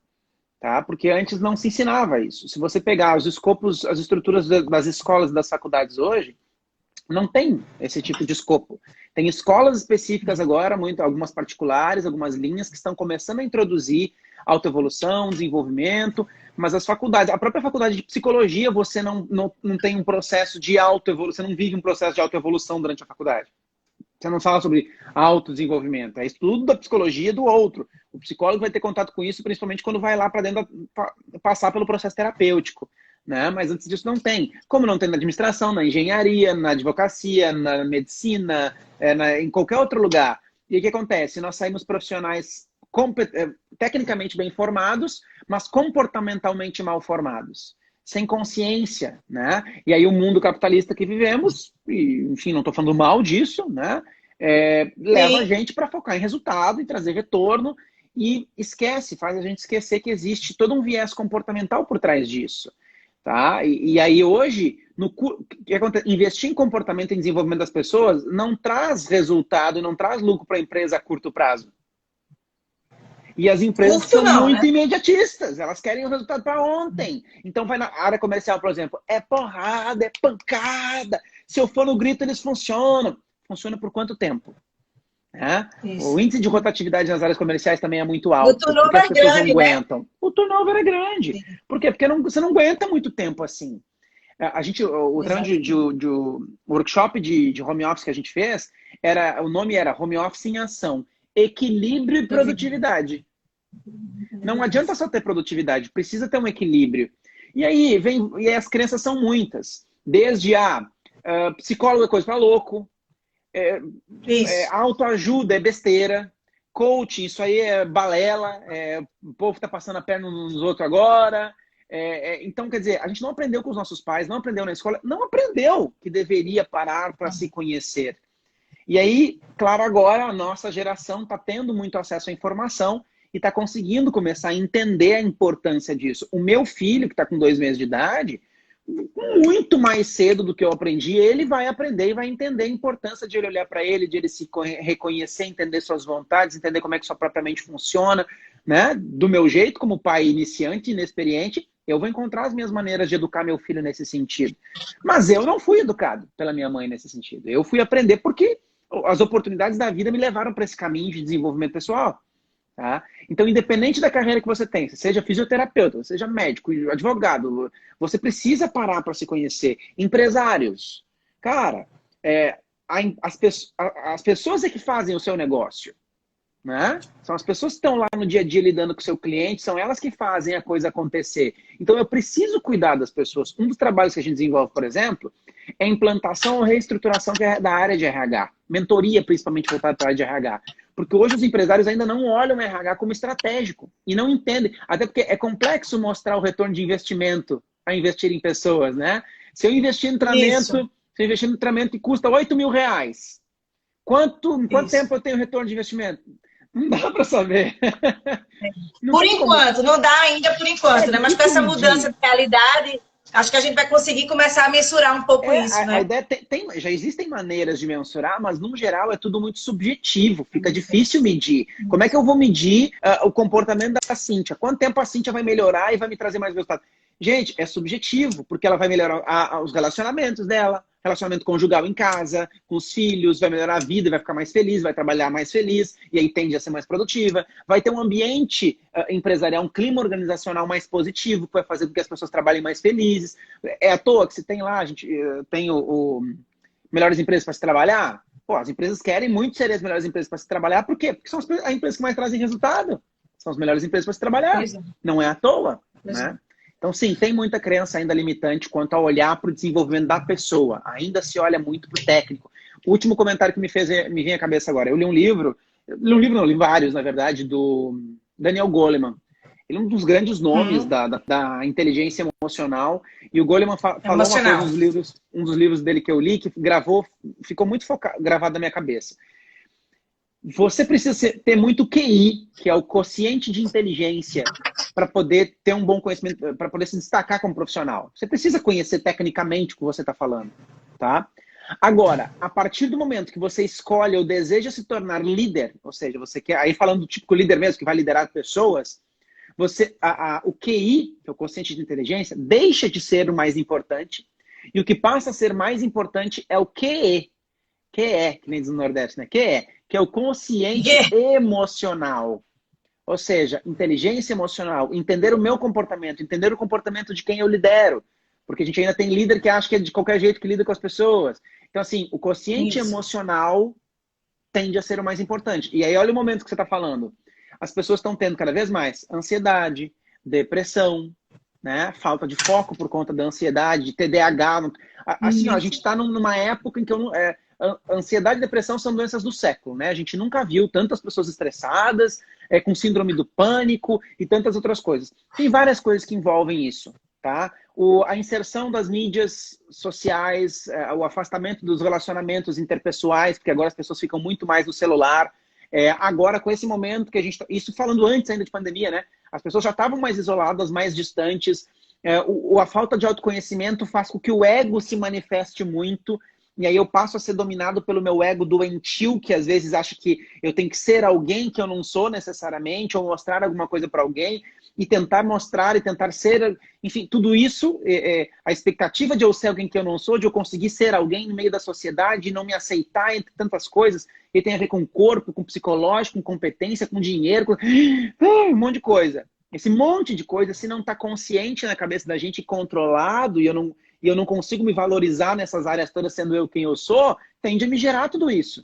Tá? Porque antes não se ensinava isso. Se você pegar os escopos, as estruturas das escolas e das faculdades hoje, não tem esse tipo de escopo. Tem escolas específicas agora, algumas particulares, algumas linhas que estão começando a introduzir autoevolução, desenvolvimento, mas as faculdades, a própria faculdade de psicologia, você não tem um processo de autoevolução, você não vive um processo de autoevolução durante a faculdade. Você não fala sobre autodesenvolvimento, é estudo da psicologia do outro. O psicólogo vai ter contato com isso, principalmente quando vai lá para dentro, passar pelo processo terapêutico. Né? Mas antes disso não tem. Como não tem na administração, na engenharia, na advocacia, na medicina, em qualquer outro lugar. E o que acontece? Nós saímos profissionais tecnicamente bem formados, mas comportamentalmente mal formados. Sem consciência, né? E aí o mundo capitalista que vivemos, e, enfim, não estou falando mal disso, né? Leva a gente para focar em resultado e trazer retorno e faz a gente esquecer que existe todo um viés comportamental por trás disso. Tá? E aí hoje, investir em comportamento e desenvolvimento das pessoas não traz resultado, não traz lucro para a empresa a curto prazo. E as empresas são muito imediatistas, elas querem o resultado para ontem. Então vai na área comercial, por exemplo, é porrada, é pancada. Se eu for no grito, eles funcionam. Funciona por quanto tempo? O índice de rotatividade nas áreas comerciais também é muito alto, porque as pessoas não aguentam. Né? O turnover é grande. Sim. Por quê? Porque você não aguenta muito tempo assim. O treino de workshop de home office que a gente fez, o nome era Home Office em Ação. Equilíbrio e produtividade. Não adianta só ter produtividade, precisa ter um equilíbrio. E aí, as crenças são muitas. Desde psicólogo é coisa para louco, autoajuda é besteira, coaching, isso aí é balela, o povo tá passando a perna nos outros agora. Então, quer dizer, a gente não aprendeu com os nossos pais, não aprendeu na escola, não aprendeu que deveria parar para se conhecer. E aí, claro, agora a nossa geração está tendo muito acesso à informação e está conseguindo começar a entender a importância disso. O meu filho, que está com 2 meses de idade, muito mais cedo do que eu aprendi, ele vai aprender e vai entender a importância de ele olhar para ele, de ele se reconhecer, entender suas vontades, entender como é que sua própria mente funciona, né? Do meu jeito, como pai iniciante, inexperiente, eu vou encontrar as minhas maneiras de educar meu filho nesse sentido. Mas eu não fui educado pela minha mãe nesse sentido. Eu fui aprender porque as oportunidades da vida me levaram para esse caminho de desenvolvimento pessoal. Tá? Então, independente da carreira que você tem, seja fisioterapeuta, seja médico, advogado, você precisa parar para se conhecer. Empresários, cara, as pessoas é que fazem o seu negócio, né? São as pessoas que estão lá no dia a dia lidando com o seu cliente, são elas que fazem a coisa acontecer. Então, eu preciso cuidar das pessoas. Um dos trabalhos que a gente desenvolve, por exemplo, é implantação ou reestruturação da área de RH. Mentoria, principalmente, voltada para a área de RH. Porque hoje os empresários ainda não olham o RH como estratégico e não entendem. Até porque é complexo mostrar o retorno de investimento a investir em pessoas, né? Se eu investir no treinamento e custa R$8.000, em quanto tempo eu tenho retorno de investimento? Não dá para saber. Por enquanto, não dá ainda por enquanto, né? Mas com essa mudança de realidade, acho que a gente vai conseguir começar a mensurar um pouco isso, né? A ideia já existem maneiras de mensurar, mas no geral é tudo muito subjetivo, fica difícil medir. Como é que eu vou medir o comportamento da Cíntia? Quanto tempo a Cíntia vai melhorar e vai me trazer mais resultado? Gente, é subjetivo, porque ela vai melhorar os relacionamentos dela, relacionamento conjugal em casa, com os filhos, vai melhorar a vida, vai ficar mais feliz, vai trabalhar mais feliz, e aí tende a ser mais produtiva. Vai ter um ambiente empresarial, um clima organizacional mais positivo, que vai fazer com que as pessoas trabalhem mais felizes. É à toa que se tem lá, a gente tem o melhores empresas para se trabalhar? Pô, as empresas querem muito ser as melhores empresas para se trabalhar, por quê? Porque são as empresas que mais trazem resultado. São as melhores empresas para se trabalhar. Não é à toa, né? Então, sim, tem muita crença ainda limitante quanto a olhar para o desenvolvimento da pessoa. Ainda se olha muito para o técnico. O último comentário que me vem à cabeça agora. Eu li um livro, li vários, na verdade, do Daniel Goleman. Ele é um dos grandes nomes da inteligência emocional. E o Goleman falou uma coisa, um dos livros dele que eu li, que ficou muito gravado na minha cabeça. Você precisa ter muito QI, que é o quociente de inteligência, para poder ter um bom conhecimento, para poder se destacar como profissional. Você precisa conhecer tecnicamente o que você está falando, tá? Agora, a partir do momento que você escolhe ou deseja se tornar líder, ou seja, você quer, aí falando do típico líder mesmo, que vai liderar pessoas, o QI, que é o quociente de inteligência, deixa de ser o mais importante, e o que passa a ser mais importante é o QE. QE, que nem diz no Nordeste, né? QE, que é o consciente emocional. Ou seja, inteligência emocional, entender o meu comportamento, entender o comportamento de quem eu lidero. Porque a gente ainda tem líder que acha que é de qualquer jeito que lida com as pessoas. Então, assim, o quociente emocional tende a ser o mais importante. E aí, olha o momento que você está falando. As pessoas estão tendo cada vez mais ansiedade, depressão, né? Falta de foco por conta da ansiedade, TDAH. Assim, ó, a gente está numa época em que ansiedade e depressão são doenças do século, né? A gente nunca viu tantas pessoas estressadas, com síndrome do pânico e tantas outras coisas. Tem várias coisas que envolvem isso, tá? A inserção das mídias sociais, o afastamento dos relacionamentos interpessoais, porque agora as pessoas ficam muito mais no celular. Agora, com esse momento que a gente... Isso falando antes ainda de pandemia, né? As pessoas já estavam mais isoladas, mais distantes. A falta de autoconhecimento faz com que o ego se manifeste muito. E aí eu passo a ser dominado pelo meu ego doentio, que às vezes acha que eu tenho que ser alguém que eu não sou necessariamente, ou mostrar alguma coisa para alguém, e tentar mostrar e tentar ser... Enfim, tudo isso, a expectativa de eu ser alguém que eu não sou, de eu conseguir ser alguém no meio da sociedade e não me aceitar entre tantas coisas, e tem a ver com corpo, com psicológico, com competência, com dinheiro, com um monte de coisa. Esse monte de coisa, se não está consciente na cabeça da gente, controlado, e eu não consigo me valorizar nessas áreas todas sendo eu quem eu sou, tende a me gerar tudo isso.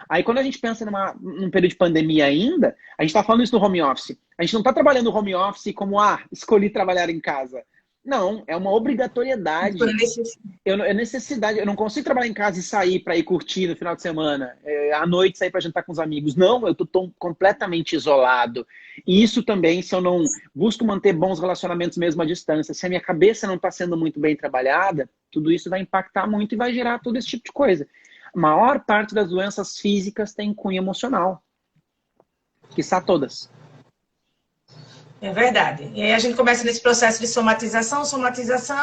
Aí quando a gente pensa num período de pandemia ainda, a gente está falando isso no home office. A gente não está trabalhando no home office como, escolhi trabalhar em casa. Não, é uma obrigatoriedade. É necessidade. Eu não consigo trabalhar em casa e sair para ir curtir no final de semana. À noite sair para jantar com os amigos. Não, eu estou completamente isolado. E isso também, se eu não busco manter bons relacionamentos mesmo à distância, se a minha cabeça não está sendo muito bem trabalhada, tudo isso vai impactar muito e vai gerar todo esse tipo de coisa. A maior parte das doenças físicas tem cunho emocional. Quiçá todas. É verdade. E aí a gente começa nesse processo de somatização,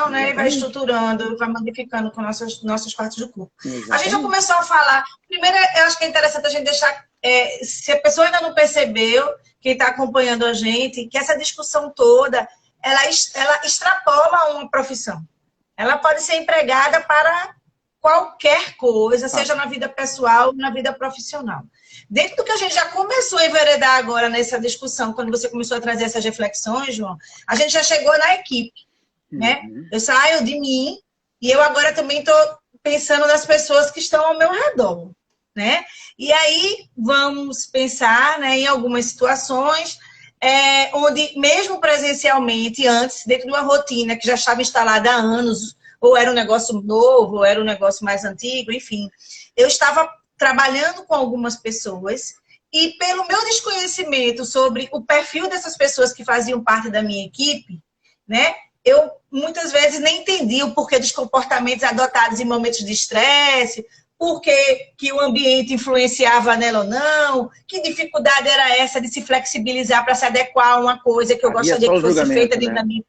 né? E vai estruturando, vai modificando com nossas partes do corpo. Exatamente. A gente já começou a falar... Primeiro, eu acho que é interessante a gente deixar... se a pessoa ainda não percebeu, quem está acompanhando a gente, que essa discussão toda, ela extrapola uma profissão. Ela pode ser empregada para qualquer coisa, seja na vida pessoal ou na vida profissional. Dentro do que a gente já começou a enveredar agora nessa discussão, quando você começou a trazer essas reflexões, João, a gente já chegou na equipe, né? Eu saio de mim e eu agora também estou pensando nas pessoas que estão ao meu redor, né? E aí vamos pensar, né, em algumas situações onde, mesmo presencialmente, antes, dentro de uma rotina que já estava instalada há anos, ou era um negócio novo, ou era um negócio mais antigo, enfim, eu estava trabalhando com algumas pessoas e, pelo meu desconhecimento sobre o perfil dessas pessoas que faziam parte da minha equipe, né, eu muitas vezes nem entendi o porquê dos comportamentos adotados em momentos de estresse, por que o ambiente influenciava nela ou não, que dificuldade era essa de se flexibilizar para se adequar a uma coisa que eu gostaria que fosse feita dentro da minha...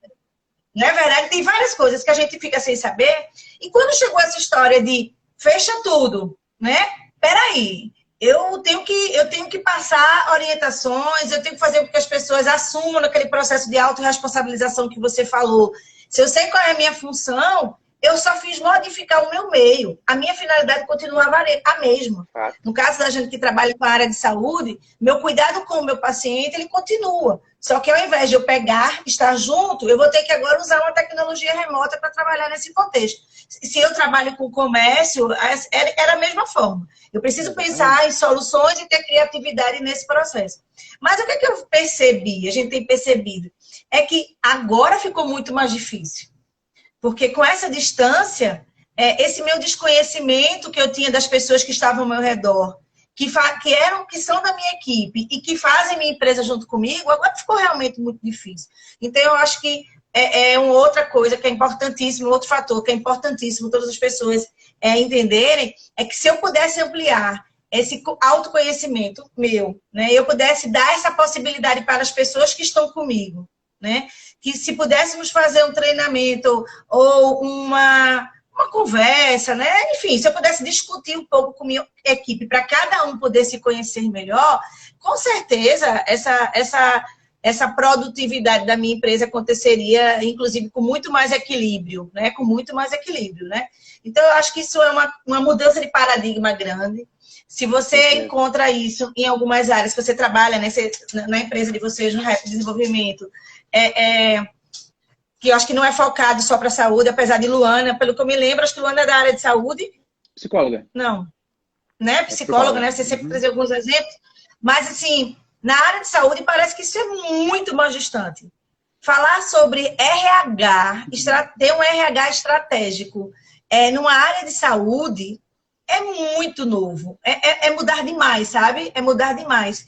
Não é verdade? Tem várias coisas que a gente fica sem saber. E quando chegou essa história de fecha tudo, né? Peraí, eu tenho que passar orientações, eu tenho que fazer com que as pessoas assumam naquele processo de autorresponsabilização que você falou. Se eu sei qual é a minha função, eu só fiz modificar o meu meio. A minha finalidade continuava a mesma. No caso da gente que trabalha com a área de saúde, meu cuidado com o meu paciente, ele continua. Só que ao invés de eu pegar, estar junto, eu vou ter que agora usar uma tecnologia remota para trabalhar nesse contexto. Se eu trabalho com comércio, era a mesma forma. Eu preciso pensar em soluções e ter criatividade nesse processo. Mas o que eu percebi, a gente tem percebido, é que agora ficou muito mais difícil. Porque com essa distância, esse meu desconhecimento que eu tinha das pessoas que estavam ao meu redor, que são da minha equipe e que fazem minha empresa junto comigo, agora ficou realmente muito difícil. Então, eu acho que uma outra coisa que é importantíssimo, outro fator que é importantíssimo todas as pessoas entenderem, é que se eu pudesse ampliar esse autoconhecimento meu, né, eu pudesse dar essa possibilidade para as pessoas que estão comigo, né, que se pudéssemos fazer um treinamento ou uma conversa, né? Enfim, se eu pudesse discutir um pouco com minha equipe para cada um poder se conhecer melhor, com certeza essa produtividade da minha empresa aconteceria, inclusive, com muito mais equilíbrio, né? Com muito mais equilíbrio, né? Então, eu acho que isso é uma mudança de paradigma grande. Se você encontra isso em algumas áreas que você trabalha, né, na empresa de vocês, no Rap Desenvolvimento, que eu acho que não é focado só para a saúde, apesar de Luana, pelo que eu me lembro, acho que Luana é da área de saúde. Psicóloga. Não. Né? Psicóloga, né? Você sempre traz alguns exemplos. Mas, assim, na área de saúde, parece que isso é muito mais distante. Falar sobre RH, ter um RH estratégico numa área de saúde é muito novo. É mudar demais, sabe? É mudar demais.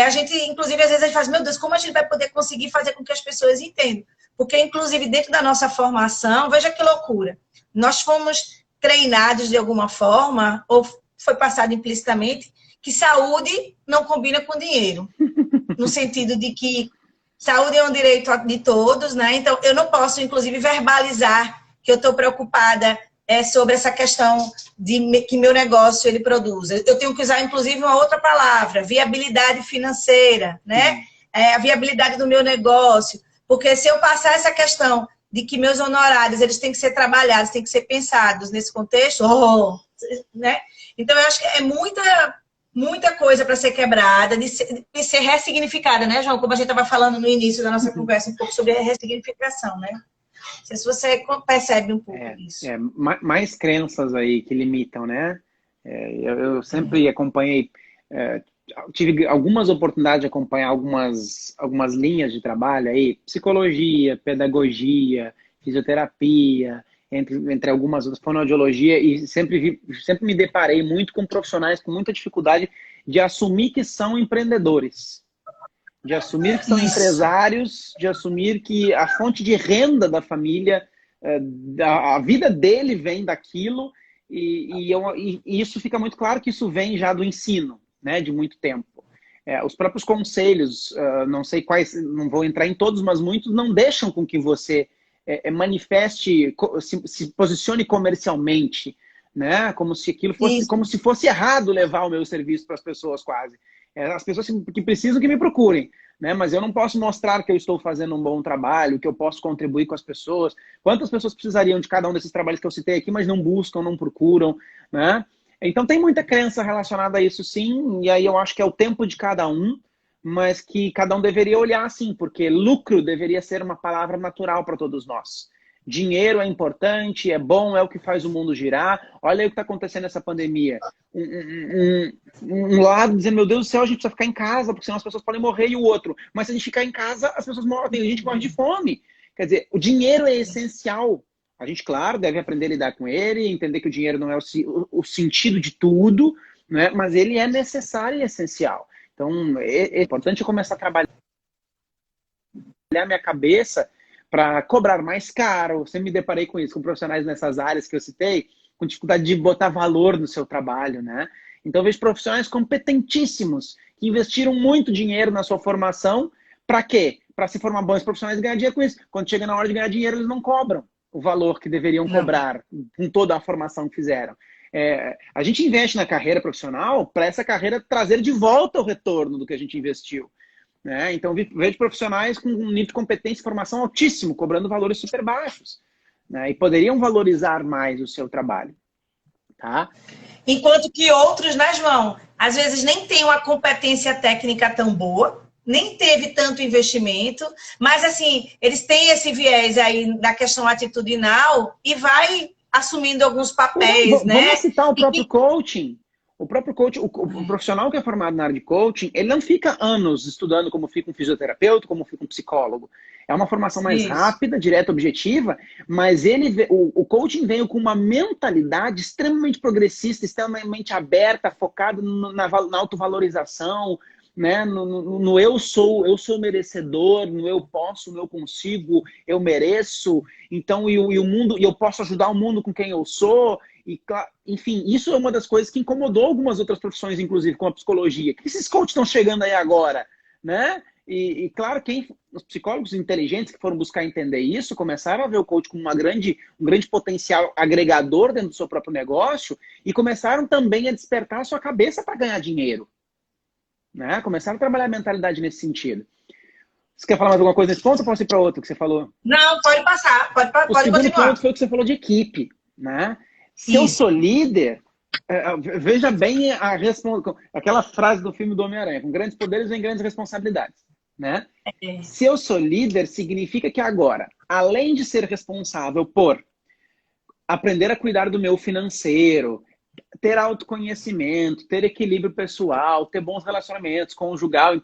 A gente, inclusive, às vezes a gente faz, meu Deus, como a gente vai poder conseguir fazer com que as pessoas entendam? Porque, inclusive, dentro da nossa formação, veja que loucura, nós fomos treinados de alguma forma, ou foi passado implicitamente, que saúde não combina com dinheiro. No sentido de que saúde é um direito de todos, né? Então, eu não posso, inclusive, verbalizar que eu estou preocupada sobre essa questão de que meu negócio ele produz. Eu tenho que usar, inclusive, uma outra palavra, viabilidade financeira, né? A viabilidade do meu negócio. Porque se eu passar essa questão de que meus honorários eles têm que ser trabalhados, têm que ser pensados nesse contexto, né? Então, eu acho que é muita coisa para ser quebrada, de ser ressignificada, né, João? Como a gente estava falando no início da nossa conversa, um pouco sobre a ressignificação, né? Não sei se você percebe um pouco disso. Mais crenças aí que limitam, né? Eu sempre acompanhei... tive algumas oportunidades de acompanhar algumas linhas de trabalho aí, psicologia, pedagogia, fisioterapia, entre algumas outras, fonoaudiologia, e sempre me deparei muito com profissionais com muita dificuldade de assumir que são empreendedores, de assumir que são empresários, de assumir que a fonte de renda da família, a vida dele vem daquilo, e isso fica muito claro que isso vem já do ensino, né, de muito tempo. Os próprios conselhos, não sei quais, não vou entrar em todos, mas muitos não deixam com que você manifeste, se posicione comercialmente, né, como se aquilo fosse, como se fosse errado levar o meu serviço para as pessoas quase. As pessoas que precisam que me procurem, né? Mas eu não posso mostrar que eu estou fazendo um bom trabalho, que eu posso contribuir com as pessoas. Quantas pessoas precisariam de cada um desses trabalhos que eu citei aqui, mas não buscam, não procuram, né? Então tem muita crença relacionada a isso, sim, e aí eu acho que é o tempo de cada um, mas que cada um deveria olhar assim, porque lucro deveria ser uma palavra natural para todos nós. Dinheiro é importante, é bom, é o que faz o mundo girar. Olha aí o que está acontecendo nessa pandemia. Um lado dizendo, meu Deus do céu, a gente precisa ficar em casa, porque senão as pessoas podem morrer, e o outro. Mas se a gente ficar em casa, as pessoas morrem, tem gente que morre de fome. Quer dizer, o dinheiro é essencial. A gente, claro, deve aprender a lidar com ele, entender que o dinheiro não é o sentido de tudo, né? Mas ele é necessário e essencial. Então, é importante eu começar a trabalhar minha cabeça para cobrar mais caro. Eu sempre me deparei com isso, com profissionais nessas áreas que eu citei, com dificuldade de botar valor no seu trabalho, né? Então, eu vejo profissionais competentíssimos que investiram muito dinheiro na sua formação. Para quê? Para se formar bons profissionais e ganhar dinheiro com isso. Quando chega na hora de ganhar dinheiro, eles não cobram o valor que deveriam cobrar com toda a formação que fizeram. A gente investe na carreira profissional para essa carreira trazer de volta o retorno do que a gente investiu. Né? Então, vejo profissionais com um nível de competência e formação altíssimo, cobrando valores super baixos. Né? E poderiam valorizar mais o seu trabalho. Tá? Enquanto que outros, né, João? Às vezes nem tem uma competência técnica tão boa, nem teve tanto investimento, mas assim, eles têm esse viés aí da questão atitudinal e vai assumindo alguns papéis, né? Vamos citar o próprio coaching. O próprio coach, o profissional que é formado na área de coaching, ele não fica anos estudando como fica um fisioterapeuta, como fica um psicólogo. É uma formação mais rápida, direta, objetiva, mas o coaching veio com uma mentalidade extremamente progressista, extremamente aberta, focada na autovalorização, né? No eu sou merecedor, no eu posso, no eu consigo, eu mereço, então e o mundo, e eu posso ajudar o mundo com quem eu sou. E, enfim, isso é uma das coisas que incomodou algumas outras profissões, inclusive, como a psicologia. Que esses coaches estão chegando aí agora, né? E claro, os psicólogos inteligentes que foram buscar entender isso, começaram a ver o coach como um grande potencial agregador dentro do seu próprio negócio e começaram também a despertar a sua cabeça para ganhar dinheiro. Né? Começaram a trabalhar a mentalidade nesse sentido. Você quer falar mais alguma coisa nesse ponto ou posso ir para outro que você falou? Não, pode passar, pode O segundo continuar. ponto foi o que você falou de equipe, né? Se eu sou líder, veja bem aquela frase do filme do Homem-Aranha, com grandes poderes vem grandes responsabilidades, né? Se eu sou líder, significa que agora, além de ser responsável por aprender a cuidar do meu financeiro, ter autoconhecimento, ter equilíbrio pessoal, ter bons relacionamentos conjugal,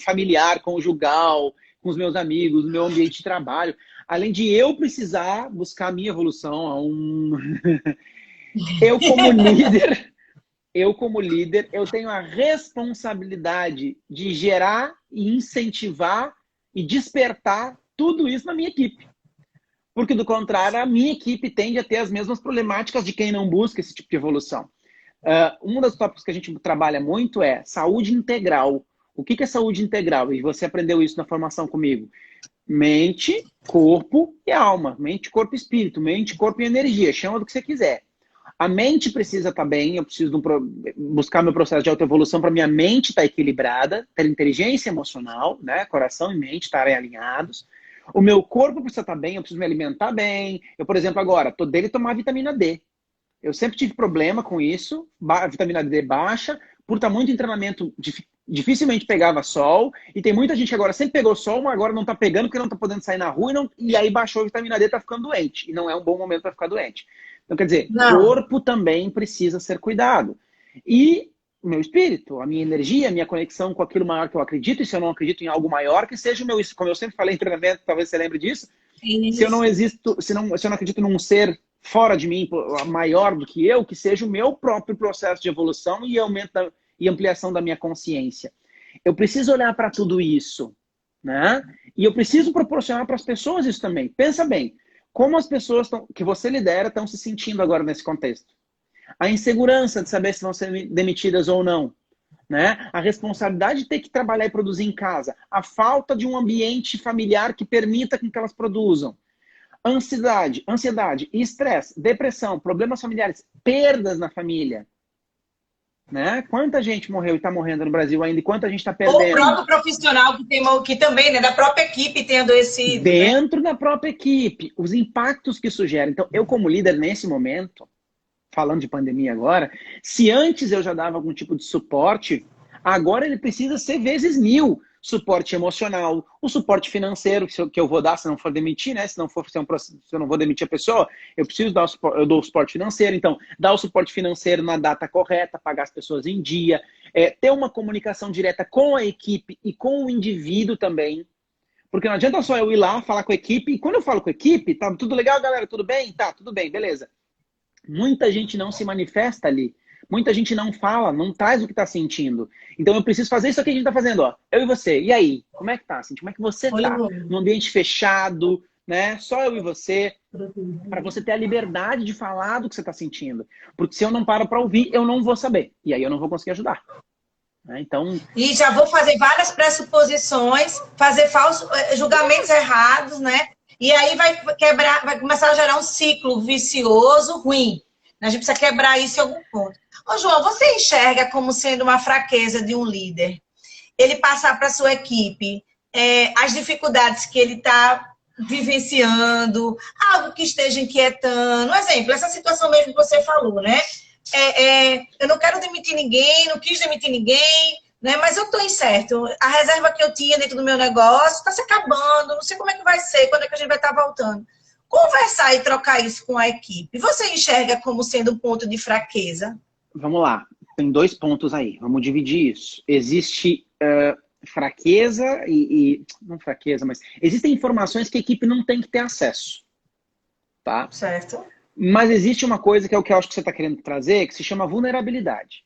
familiar, conjugal, com os meus amigos, no meu ambiente de trabalho. Além de eu precisar buscar a minha evolução, eu como líder, eu tenho a responsabilidade de gerar e incentivar e despertar tudo isso na minha equipe. Porque, do contrário, a minha equipe tende a ter as mesmas problemáticas de quem não busca esse tipo de evolução. Um dos tópicos que a gente trabalha muito é saúde integral. O que é saúde integral? E você aprendeu isso na formação comigo. Mente, corpo e alma. Mente, corpo e espírito. Mente, corpo e energia. Chama do que você quiser. A mente precisa estar bem. Eu preciso buscar meu processo de autoevolução para minha mente estar equilibrada, ter inteligência emocional, né? Coração e mente estarem alinhados. O meu corpo precisa estar bem, eu preciso me alimentar bem. Eu, por exemplo, agora, tô dele tomar vitamina D. Eu sempre tive problema com isso, vitamina D baixa, por estar muito em treinamento, dificilmente pegava sol, e tem muita gente que agora sempre pegou sol, mas agora não está pegando porque não está podendo sair na rua, e aí baixou a vitamina D e está ficando doente. E não é um bom momento para ficar doente. Então, quer dizer, o corpo também precisa ser cuidado. E o meu espírito, a minha energia, a minha conexão com aquilo maior que eu acredito, e se eu não acredito em algo maior, que seja o meu, como eu sempre falei em treinamento, talvez você lembre disso, se eu não existo, se eu não acredito num ser fora de mim, maior do que eu, que seja o meu próprio processo de evolução e aumento e ampliação da minha consciência. Eu preciso olhar para tudo isso, né? E eu preciso proporcionar para as pessoas isso também. Pensa bem, como as pessoas que você lidera estão se sentindo agora nesse contexto? A insegurança de saber se vão ser demitidas ou não, né? A responsabilidade de ter que trabalhar e produzir em casa, a falta de um ambiente familiar que permita que elas produzam, ansiedade, estresse, depressão, problemas familiares, perdas na família. Né? Quanta gente morreu e está morrendo no Brasil ainda, e quanta gente está Ou o perdendo. próprio profissional que também, né, da própria equipe tendo esse... Dentro da própria equipe, os impactos que isso gera. Então, eu como líder nesse momento, falando de pandemia agora, se antes eu já dava algum tipo de suporte, agora ele precisa ser vezes 1000. Suporte emocional, o suporte financeiro que eu vou dar se não for demitir, né? Se eu não vou demitir a pessoa, eu preciso dar eu dou o suporte financeiro. Então, dar o suporte financeiro na data correta, pagar as pessoas em dia, ter uma comunicação direta com a equipe e com o indivíduo também. Porque não adianta só eu ir lá falar com a equipe, e quando eu falo com a equipe, tá tudo legal, galera? Tudo bem? Tá, tudo bem, beleza. Muita gente não se manifesta ali. Muita gente não fala, não traz o que está sentindo. Então eu preciso fazer isso aqui que a gente está fazendo, ó. Eu e você. E aí? Como é que tá, Cintia? Como é que você tá? Num ambiente fechado, né? Só eu e você. Para você ter a liberdade de falar do que você está sentindo. Porque se eu não paro para ouvir, eu não vou saber. E aí eu não vou conseguir ajudar. Então... E já vou fazer várias pressuposições, fazer falsos julgamentos errados, né? E aí vai começar a gerar um ciclo vicioso ruim. A gente precisa quebrar isso em algum ponto. Ô, João, você enxerga como sendo uma fraqueza de um líder ele passar para a sua equipe as dificuldades que ele está vivenciando, algo que esteja inquietando? Um exemplo, essa situação mesmo que você falou, né? Eu não quero demitir ninguém, não quis demitir ninguém, né? Mas eu estou incerto. A reserva que eu tinha dentro do meu negócio está se acabando, não sei como é que vai ser, quando é que a gente vai estar voltando. Conversar e trocar isso com a equipe, você enxerga como sendo um ponto de fraqueza? Vamos lá, tem 2 pontos aí, vamos dividir isso. Existe fraqueza não fraqueza, mas existem informações que a equipe não tem que ter acesso, tá? Certo. Mas existe uma coisa que é o que eu acho que você está querendo trazer, que se chama vulnerabilidade.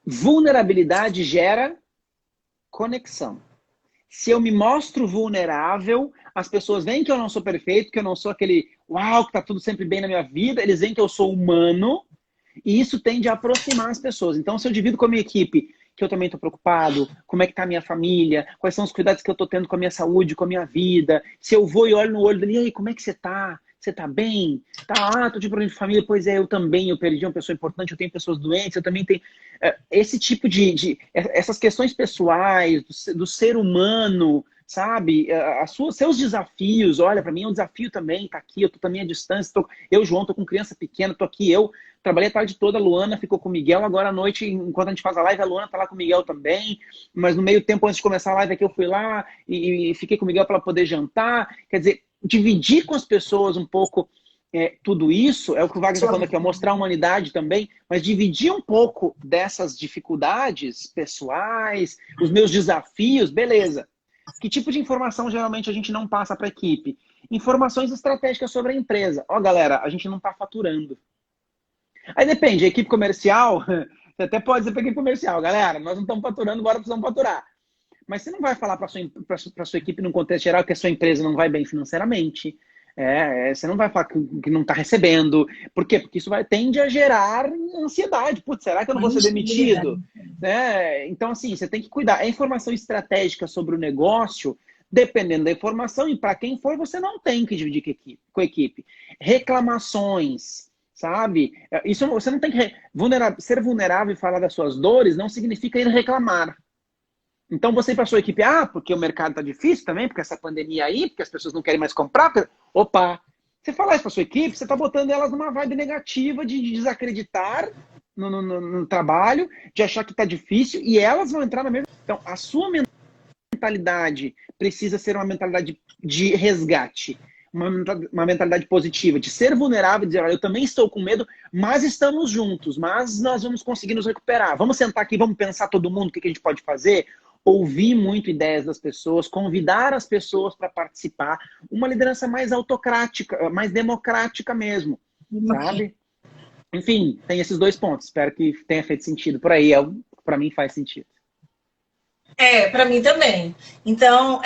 Vulnerabilidade gera conexão. Se eu me mostro vulnerável, as pessoas veem que eu não sou perfeito, que eu não sou aquele uau, que tá tudo sempre bem na minha vida, eles veem que eu sou humano, e isso tende a aproximar as pessoas. Então, se eu divido com a minha equipe que eu também estou preocupado, como é que tá a minha família, quais são os cuidados que eu estou tendo com a minha saúde, com a minha vida, se eu vou e olho no olho dele, e aí, como é que você tá? Você tá bem? Tá, tô de problema de família. Pois é, eu também, eu perdi uma pessoa importante, eu tenho pessoas doentes, eu também tenho... Esse tipo essas questões pessoais, do ser humano, sabe? Seus desafios, olha, para mim é um desafio também, tá aqui, eu tô também à distância, eu, João, tô com criança pequena, tô aqui, eu trabalhei a tarde toda, a Luana ficou com o Miguel, agora à noite, enquanto a gente faz a live, a Luana tá lá com o Miguel também, mas no meio tempo, antes de começar a live aqui, eu fui lá e fiquei com o Miguel para poder jantar, quer dizer, dividir com as pessoas um pouco tudo isso, é o que o Wagner está falando aqui, mostrar a humanidade também, mas dividir um pouco dessas dificuldades pessoais, os meus desafios, beleza. Que tipo de informação geralmente a gente não passa para a equipe? Informações estratégicas sobre a empresa. Ó, galera, a gente não está faturando. Aí depende, a equipe comercial, você até pode dizer para a equipe comercial, galera, nós não estamos faturando, agora precisamos faturar. Mas você não vai falar para a sua equipe num contexto geral que a sua empresa não vai bem financeiramente. Você não vai falar que não está recebendo. Por quê? Porque isso tende a gerar ansiedade. Putz, será que eu não vou ser demitido? Então, assim, você tem que cuidar. A informação estratégica sobre o negócio, dependendo da informação, e para quem for, você não tem que dividir com a equipe. Reclamações, sabe? Isso você não tem que... Ser vulnerável e falar das suas dores não significa ir reclamar. Então você ir para a sua equipe, porque o mercado está difícil também, porque essa pandemia aí, porque as pessoas não querem mais comprar. Opa! Você falar isso para sua equipe, você está botando elas numa vibe negativa de desacreditar no trabalho, de achar que está difícil, e elas vão entrar na mesma... Então, a sua mentalidade precisa ser uma mentalidade de resgate, uma mentalidade positiva, de ser vulnerável e dizer, olha, eu também estou com medo, mas estamos juntos, mas nós vamos conseguir nos recuperar. Vamos sentar aqui, vamos pensar todo mundo o que a gente pode fazer, ouvir muito ideias das pessoas, convidar as pessoas para participar, uma liderança mais autocrática, mais democrática mesmo, sabe? Enfim, tem esses 2 pontos. Espero que tenha feito sentido por aí. Para mim faz sentido. Para mim também. Então,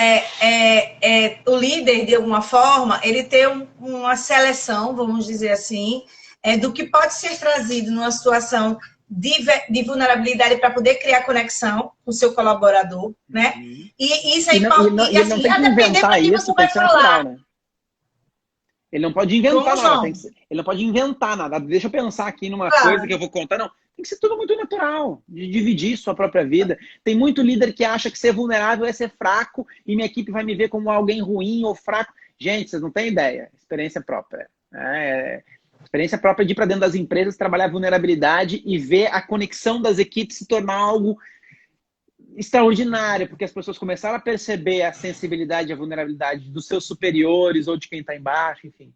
o líder, de alguma forma, ele tem uma seleção, vamos dizer assim, do que pode ser trazido numa situação de vulnerabilidade para poder criar conexão com o seu colaborador, né? E isso é importante. E não tem que inventar isso, tem que ser natural, né? Ele não pode inventar Como, nada. João? Ele não pode inventar nada. Deixa eu pensar aqui numa Claro. coisa que eu vou contar. Não, tem que ser tudo muito natural, de dividir sua própria vida. Tem muito líder que acha que ser vulnerável é ser fraco e minha equipe vai me ver como alguém ruim ou fraco. Gente, vocês não têm ideia. Experiência própria. Experiência própria de ir para dentro das empresas, trabalhar a vulnerabilidade e ver a conexão das equipes se tornar algo extraordinário, porque as pessoas começaram a perceber a sensibilidade e a vulnerabilidade dos seus superiores ou de quem está embaixo, enfim.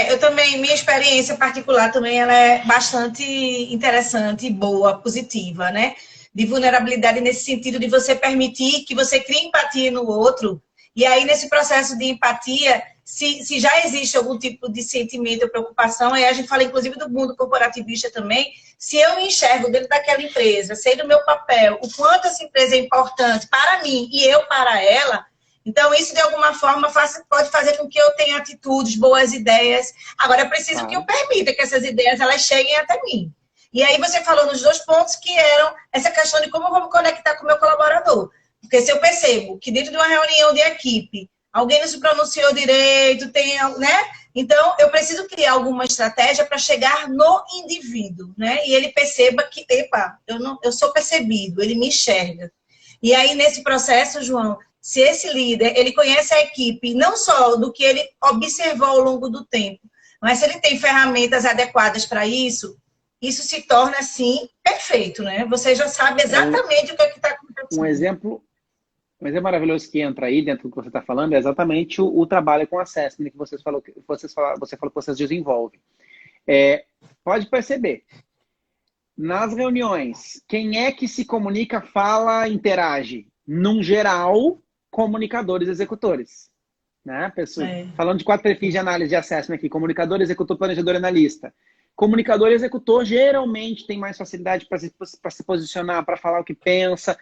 Eu também, minha experiência particular também, ela é bastante interessante, boa, positiva, né? De vulnerabilidade nesse sentido de você permitir que você crie empatia no outro. E aí, nesse processo de empatia, se já existe algum tipo de sentimento ou preocupação, aí a gente fala, inclusive, do mundo corporativista também, se eu me enxergo dentro daquela empresa, sei do meu papel, o quanto essa empresa é importante para mim e eu para ela, então isso, de alguma forma, pode fazer com que eu tenha atitudes, boas ideias. Agora, é preciso que eu permita que essas ideias elas cheguem até mim. E aí você falou nos 2 pontos que eram essa questão de como eu vou me conectar com o meu colaborador. Porque se eu percebo que dentro de uma reunião de equipe, alguém não se pronunciou direito, né? Então, eu preciso criar alguma estratégia para chegar no indivíduo, né? E ele perceba que, epa, eu sou percebido, ele me enxerga. E aí, nesse processo, João, se esse líder, ele conhece a equipe, não só do que ele observou ao longo do tempo, mas se ele tem ferramentas adequadas para isso, isso se torna, assim, perfeito, né? Você já sabe exatamente o que está acontecendo. Um exemplo maravilhoso que entra aí dentro do que você está falando é exatamente o trabalho com assessment que você falou que vocês desenvolvem. Pode perceber, nas reuniões, quem é que se comunica, fala, interage? Num geral, comunicadores, executores. Né? Falando de 4 perfis de análise de assessment aqui, comunicador, executor, planejador e analista. Comunicador e executor geralmente tem mais facilidade para se posicionar, para falar o que pensa.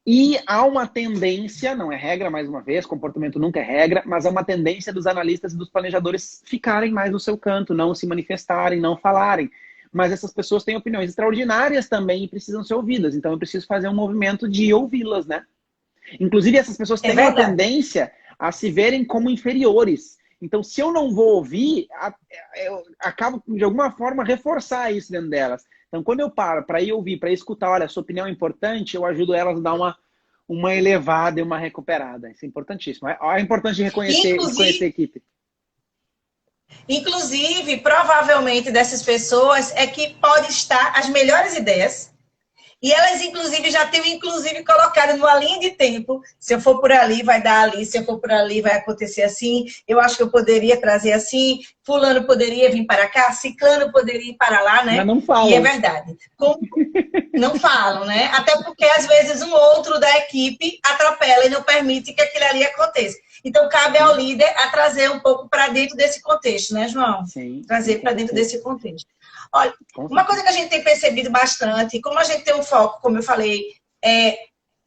E há uma tendência, não é regra, mais uma vez, comportamento nunca é regra, mas há uma tendência dos analistas e dos planejadores ficarem mais no seu canto, não se manifestarem, não falarem. Mas essas pessoas têm opiniões extraordinárias também e precisam ser ouvidas. Então eu preciso fazer um movimento de ouvi-las, né? Inclusive essas pessoas têm a tendência a se verem como inferiores. Então se eu não vou ouvir, eu acabo de alguma forma reforçar isso dentro delas. Então, quando eu paro para ir ouvir, para escutar, olha, a sua opinião é importante, eu ajudo elas a dar uma elevada e uma recuperada. Isso é importantíssimo. É importante reconhecer a equipe. Inclusive, provavelmente, dessas pessoas é que pode estar as melhores ideias. E elas, inclusive, já têm colocado numa linha de tempo. Se eu for por ali, vai dar ali. Se eu for por ali, vai acontecer assim. Eu acho que eu poderia trazer assim. Fulano poderia vir para cá. Ciclano poderia ir para lá, né? Mas não falam. E é verdade. Não falam, né? Até porque, às vezes, um outro da equipe atropela e não permite que aquilo ali aconteça. Então, cabe ao líder a trazer um pouco para dentro desse contexto, né, João? Sim. Trazer para dentro desse contexto. Olha, uma coisa que a gente tem percebido bastante, como a gente tem um foco, como eu falei,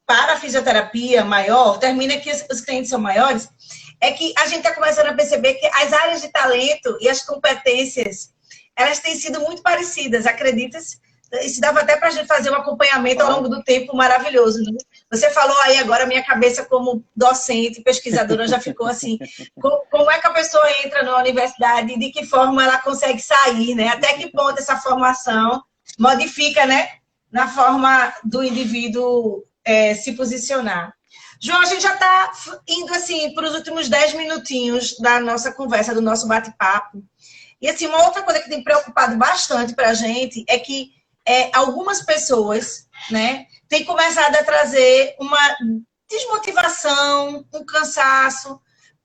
para a fisioterapia maior, termina que os clientes são maiores, é que a gente está começando a perceber que as áreas de talento e as competências, elas têm sido muito parecidas, acredita-se? Isso dava até para a gente fazer um acompanhamento ao longo do tempo maravilhoso. Né? Você falou aí agora, minha cabeça como docente, pesquisadora, já ficou assim. Como é que a pessoa entra na universidade e de que forma ela consegue sair, né? Até que ponto essa formação modifica, né? Na forma do indivíduo se posicionar. João, a gente já está indo assim para os últimos 10 minutinhos da nossa conversa, do nosso bate-papo. E assim, uma outra coisa que tem preocupado bastante para a gente é que algumas pessoas, né, têm começado a trazer uma desmotivação, um cansaço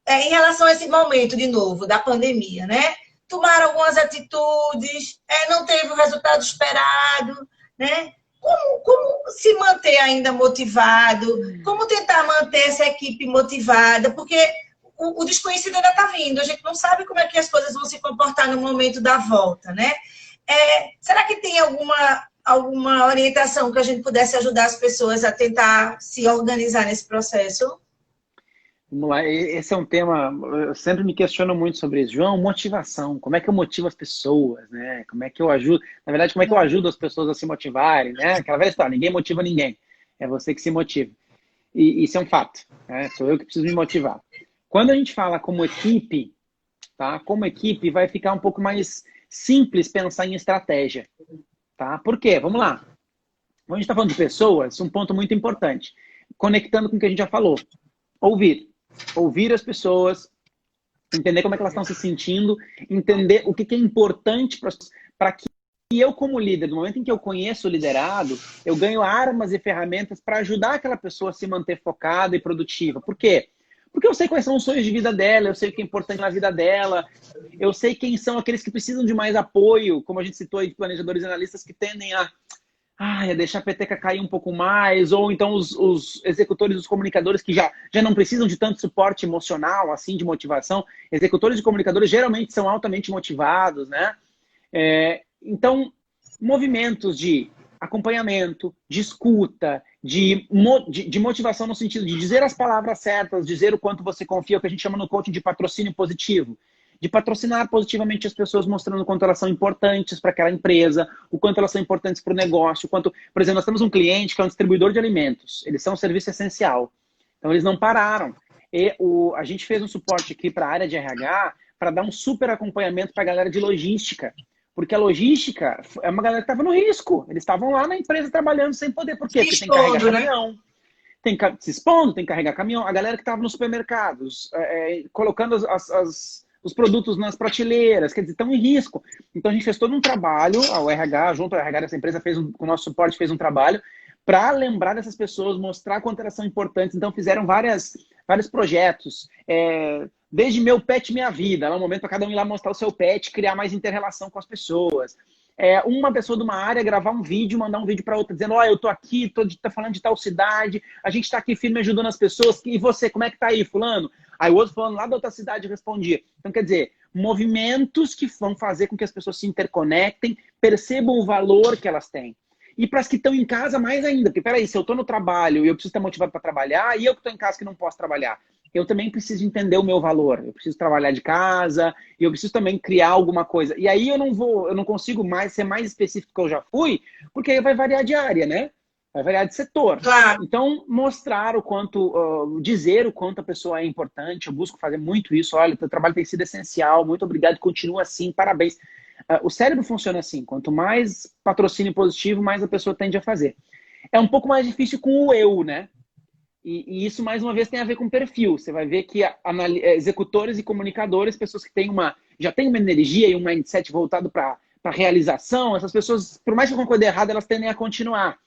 em relação a esse momento, de novo, da pandemia, né? Tomaram algumas atitudes, não teve o resultado esperado, né? Como se manter ainda motivado? Como tentar manter essa equipe motivada? Porque o desconhecido ainda está vindo, a gente não sabe como é que as coisas vão se comportar no momento da volta, né? Será que tem alguma orientação que a gente pudesse ajudar as pessoas a tentar se organizar nesse processo? Vamos lá, esse é um tema, eu sempre me questiono muito sobre isso. João, motivação, como é que eu motivo as pessoas, né? Como é que eu ajudo, na verdade, como é que eu ajudo as pessoas a se motivarem, né? Aquela velha história, ninguém motiva ninguém, é você que se motiva. E isso é um fato, né? Sou eu que preciso me motivar. Quando a gente fala como equipe, tá? Como equipe vai ficar um pouco mais simples pensar em estratégia, tá? Por quê? Vamos lá. Quando a gente está falando de pessoas, um ponto muito importante. Conectando com o que a gente já falou. Ouvir. Ouvir as pessoas, entender como é que elas estão se sentindo, entender o que é importante para que eu, como líder, no momento em que eu conheço o liderado, eu ganho armas e ferramentas para ajudar aquela pessoa a se manter focada e produtiva. Por quê? Porque eu sei quais são os sonhos de vida dela, eu sei o que é importante na vida dela, eu sei quem são aqueles que precisam de mais apoio, como a gente citou aí, de planejadores e analistas que tendem a deixar a peteca cair um pouco mais, ou então os executores, os comunicadores que já não precisam de tanto suporte emocional, assim, de motivação. Executores e comunicadores geralmente são altamente motivados, né? Então, movimentos de acompanhamento, de escuta, de motivação no sentido de dizer as palavras certas, dizer o quanto você confia, o que a gente chama no coaching de patrocínio positivo. De patrocinar positivamente as pessoas, mostrando o quanto elas são importantes para aquela empresa, o quanto elas são importantes para o negócio, o quanto... Por exemplo, nós temos um cliente que é um distribuidor de alimentos. Eles são um serviço essencial. Então, eles não pararam. E a gente fez um suporte aqui para a área de RH para dar um super acompanhamento para a galera de logística. Porque a logística é uma galera que estava no risco. Eles estavam lá na empresa trabalhando sem poder. Por quê? Porque tem que carregar caminhão. Se expondo, tem que carregar caminhão. A galera que estava nos supermercados, colocando os produtos nas prateleiras, quer dizer, estão em risco. Então a gente fez todo um trabalho, o RH, junto ao RH dessa empresa, com o nosso suporte, fez um trabalho para lembrar dessas pessoas, mostrar quanto elas são importantes. Então fizeram vários projetos, desde Meu Pet Minha Vida, lá um momento para cada um ir lá mostrar o seu pet, criar mais inter-relação com as pessoas. Uma pessoa de uma área gravar um vídeo, mandar um vídeo para outra, dizendo, eu tô aqui, tá falando de tal cidade, a gente tá aqui firme ajudando as pessoas, e você, como é que tá aí, fulano? Aí o outro falando lá da outra cidade respondia. Então, quer dizer, movimentos que vão fazer com que as pessoas se interconectem, percebam o valor que elas têm. E para as que estão em casa, mais ainda, porque peraí, se eu tô no trabalho e eu preciso estar motivado para trabalhar, e eu que tô em casa que não posso trabalhar, eu também preciso entender o meu valor. Eu preciso trabalhar de casa, e eu preciso também criar alguma coisa. E aí eu não consigo mais ser mais específico que eu já fui, porque aí vai variar de área, né? Vai variar de setor. Claro. Então, mostrar o quanto, dizer o quanto a pessoa é importante. Eu busco fazer muito isso. Olha, o teu trabalho tem sido essencial, muito obrigado, continua assim, parabéns. O cérebro funciona assim. Quanto mais patrocínio positivo, mais a pessoa tende a fazer. É um pouco mais difícil com o eu, né? E isso, mais uma vez, tem a ver com perfil. Você vai ver que executores e comunicadores, pessoas que já têm uma energia e um mindset voltado para a realização, essas pessoas, por mais que alguma coisa errada, elas tendem a continuar.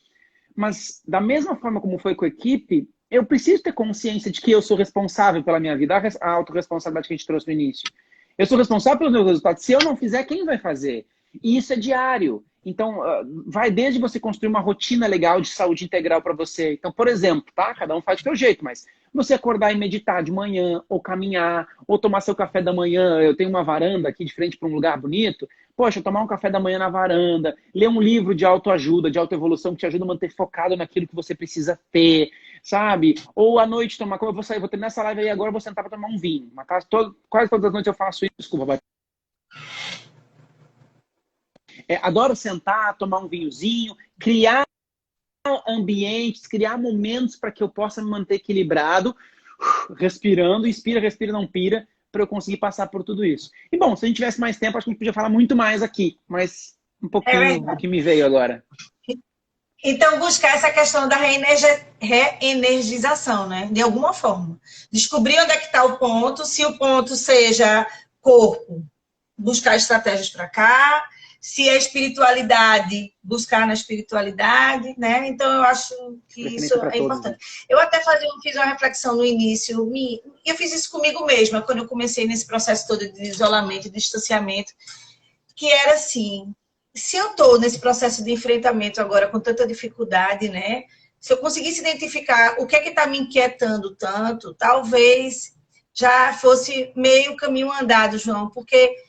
Mas, da mesma forma como foi com a equipe, eu preciso ter consciência de que eu sou responsável pela minha vida, a autorresponsabilidade que a gente trouxe no início. Eu sou responsável pelos meus resultados. Se eu não fizer, quem vai fazer? E isso é diário. Então, vai desde você construir uma rotina legal de saúde integral para você. Então, por exemplo, tá? Cada um faz do seu jeito, mas você acordar e meditar de manhã, ou caminhar, ou tomar seu café da manhã. Eu tenho uma varanda aqui de frente para um lugar bonito. Poxa, tomar um café da manhã na varanda, ler um livro de autoajuda, de autoevolução, que te ajuda a manter focado naquilo que você precisa ter, sabe? Ou à noite tomar, como eu vou terminar essa live aí agora, eu vou sentar para tomar um vinho. Quase todas as noites eu faço isso, desculpa. Adoro sentar, tomar um vinhozinho, criar ambientes, criar momentos para que eu possa me manter equilibrado, respirando, inspira, respira, não pira, para eu conseguir passar por tudo isso. E bom, se a gente tivesse mais tempo, acho que a gente podia falar muito mais aqui, mas um pouquinho do que me veio agora. Então, buscar essa questão da reenergização, né? De alguma forma. Descobrir onde é que está o ponto, se o ponto seja corpo, buscar estratégias para cá, se é espiritualidade, buscar na espiritualidade, né? Então, eu acho que isso é importante. Eu até fiz uma reflexão no início, e eu fiz isso comigo mesma, quando eu comecei nesse processo todo de isolamento, de distanciamento, que era assim, se eu estou nesse processo de enfrentamento agora com tanta dificuldade, né? Se eu conseguisse identificar o que é que está me inquietando tanto, talvez já fosse meio caminho andado, João, porque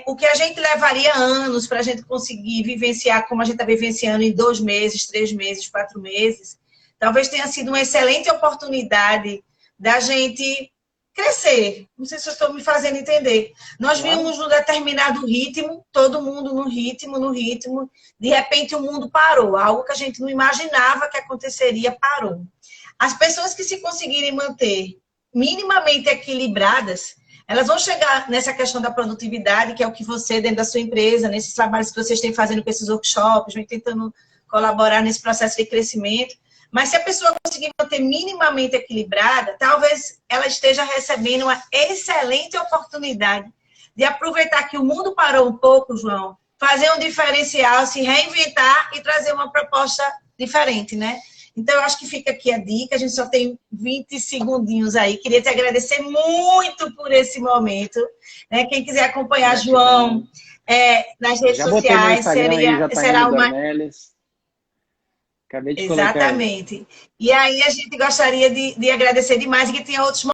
o que a gente levaria anos para a gente conseguir vivenciar como a gente está vivenciando em 2 meses, 3 meses, 4 meses, talvez tenha sido uma excelente oportunidade da gente crescer. Não sei se eu estou me fazendo entender. Nós vimos num determinado ritmo, todo mundo no ritmo, de repente o mundo parou. Algo que a gente não imaginava que aconteceria, parou. As pessoas que se conseguirem manter minimamente equilibradas, elas vão chegar nessa questão da produtividade, que é o que você, dentro da sua empresa, nesses trabalhos que vocês têm fazendo com esses workshops, vem tentando colaborar nesse processo de crescimento. Mas se a pessoa conseguir manter minimamente equilibrada, talvez ela esteja recebendo uma excelente oportunidade de aproveitar que o mundo parou um pouco, João, fazer um diferencial, se reinventar e trazer uma proposta diferente, né? Então, eu acho que fica aqui a dica, a gente só tem 20 segundinhos aí. Queria te agradecer muito por esse momento. Né? Quem quiser acompanhar João nas redes sociais, será uma... Acabei de colocar. Exatamente. E aí a gente gostaria de agradecer demais e que tenha outros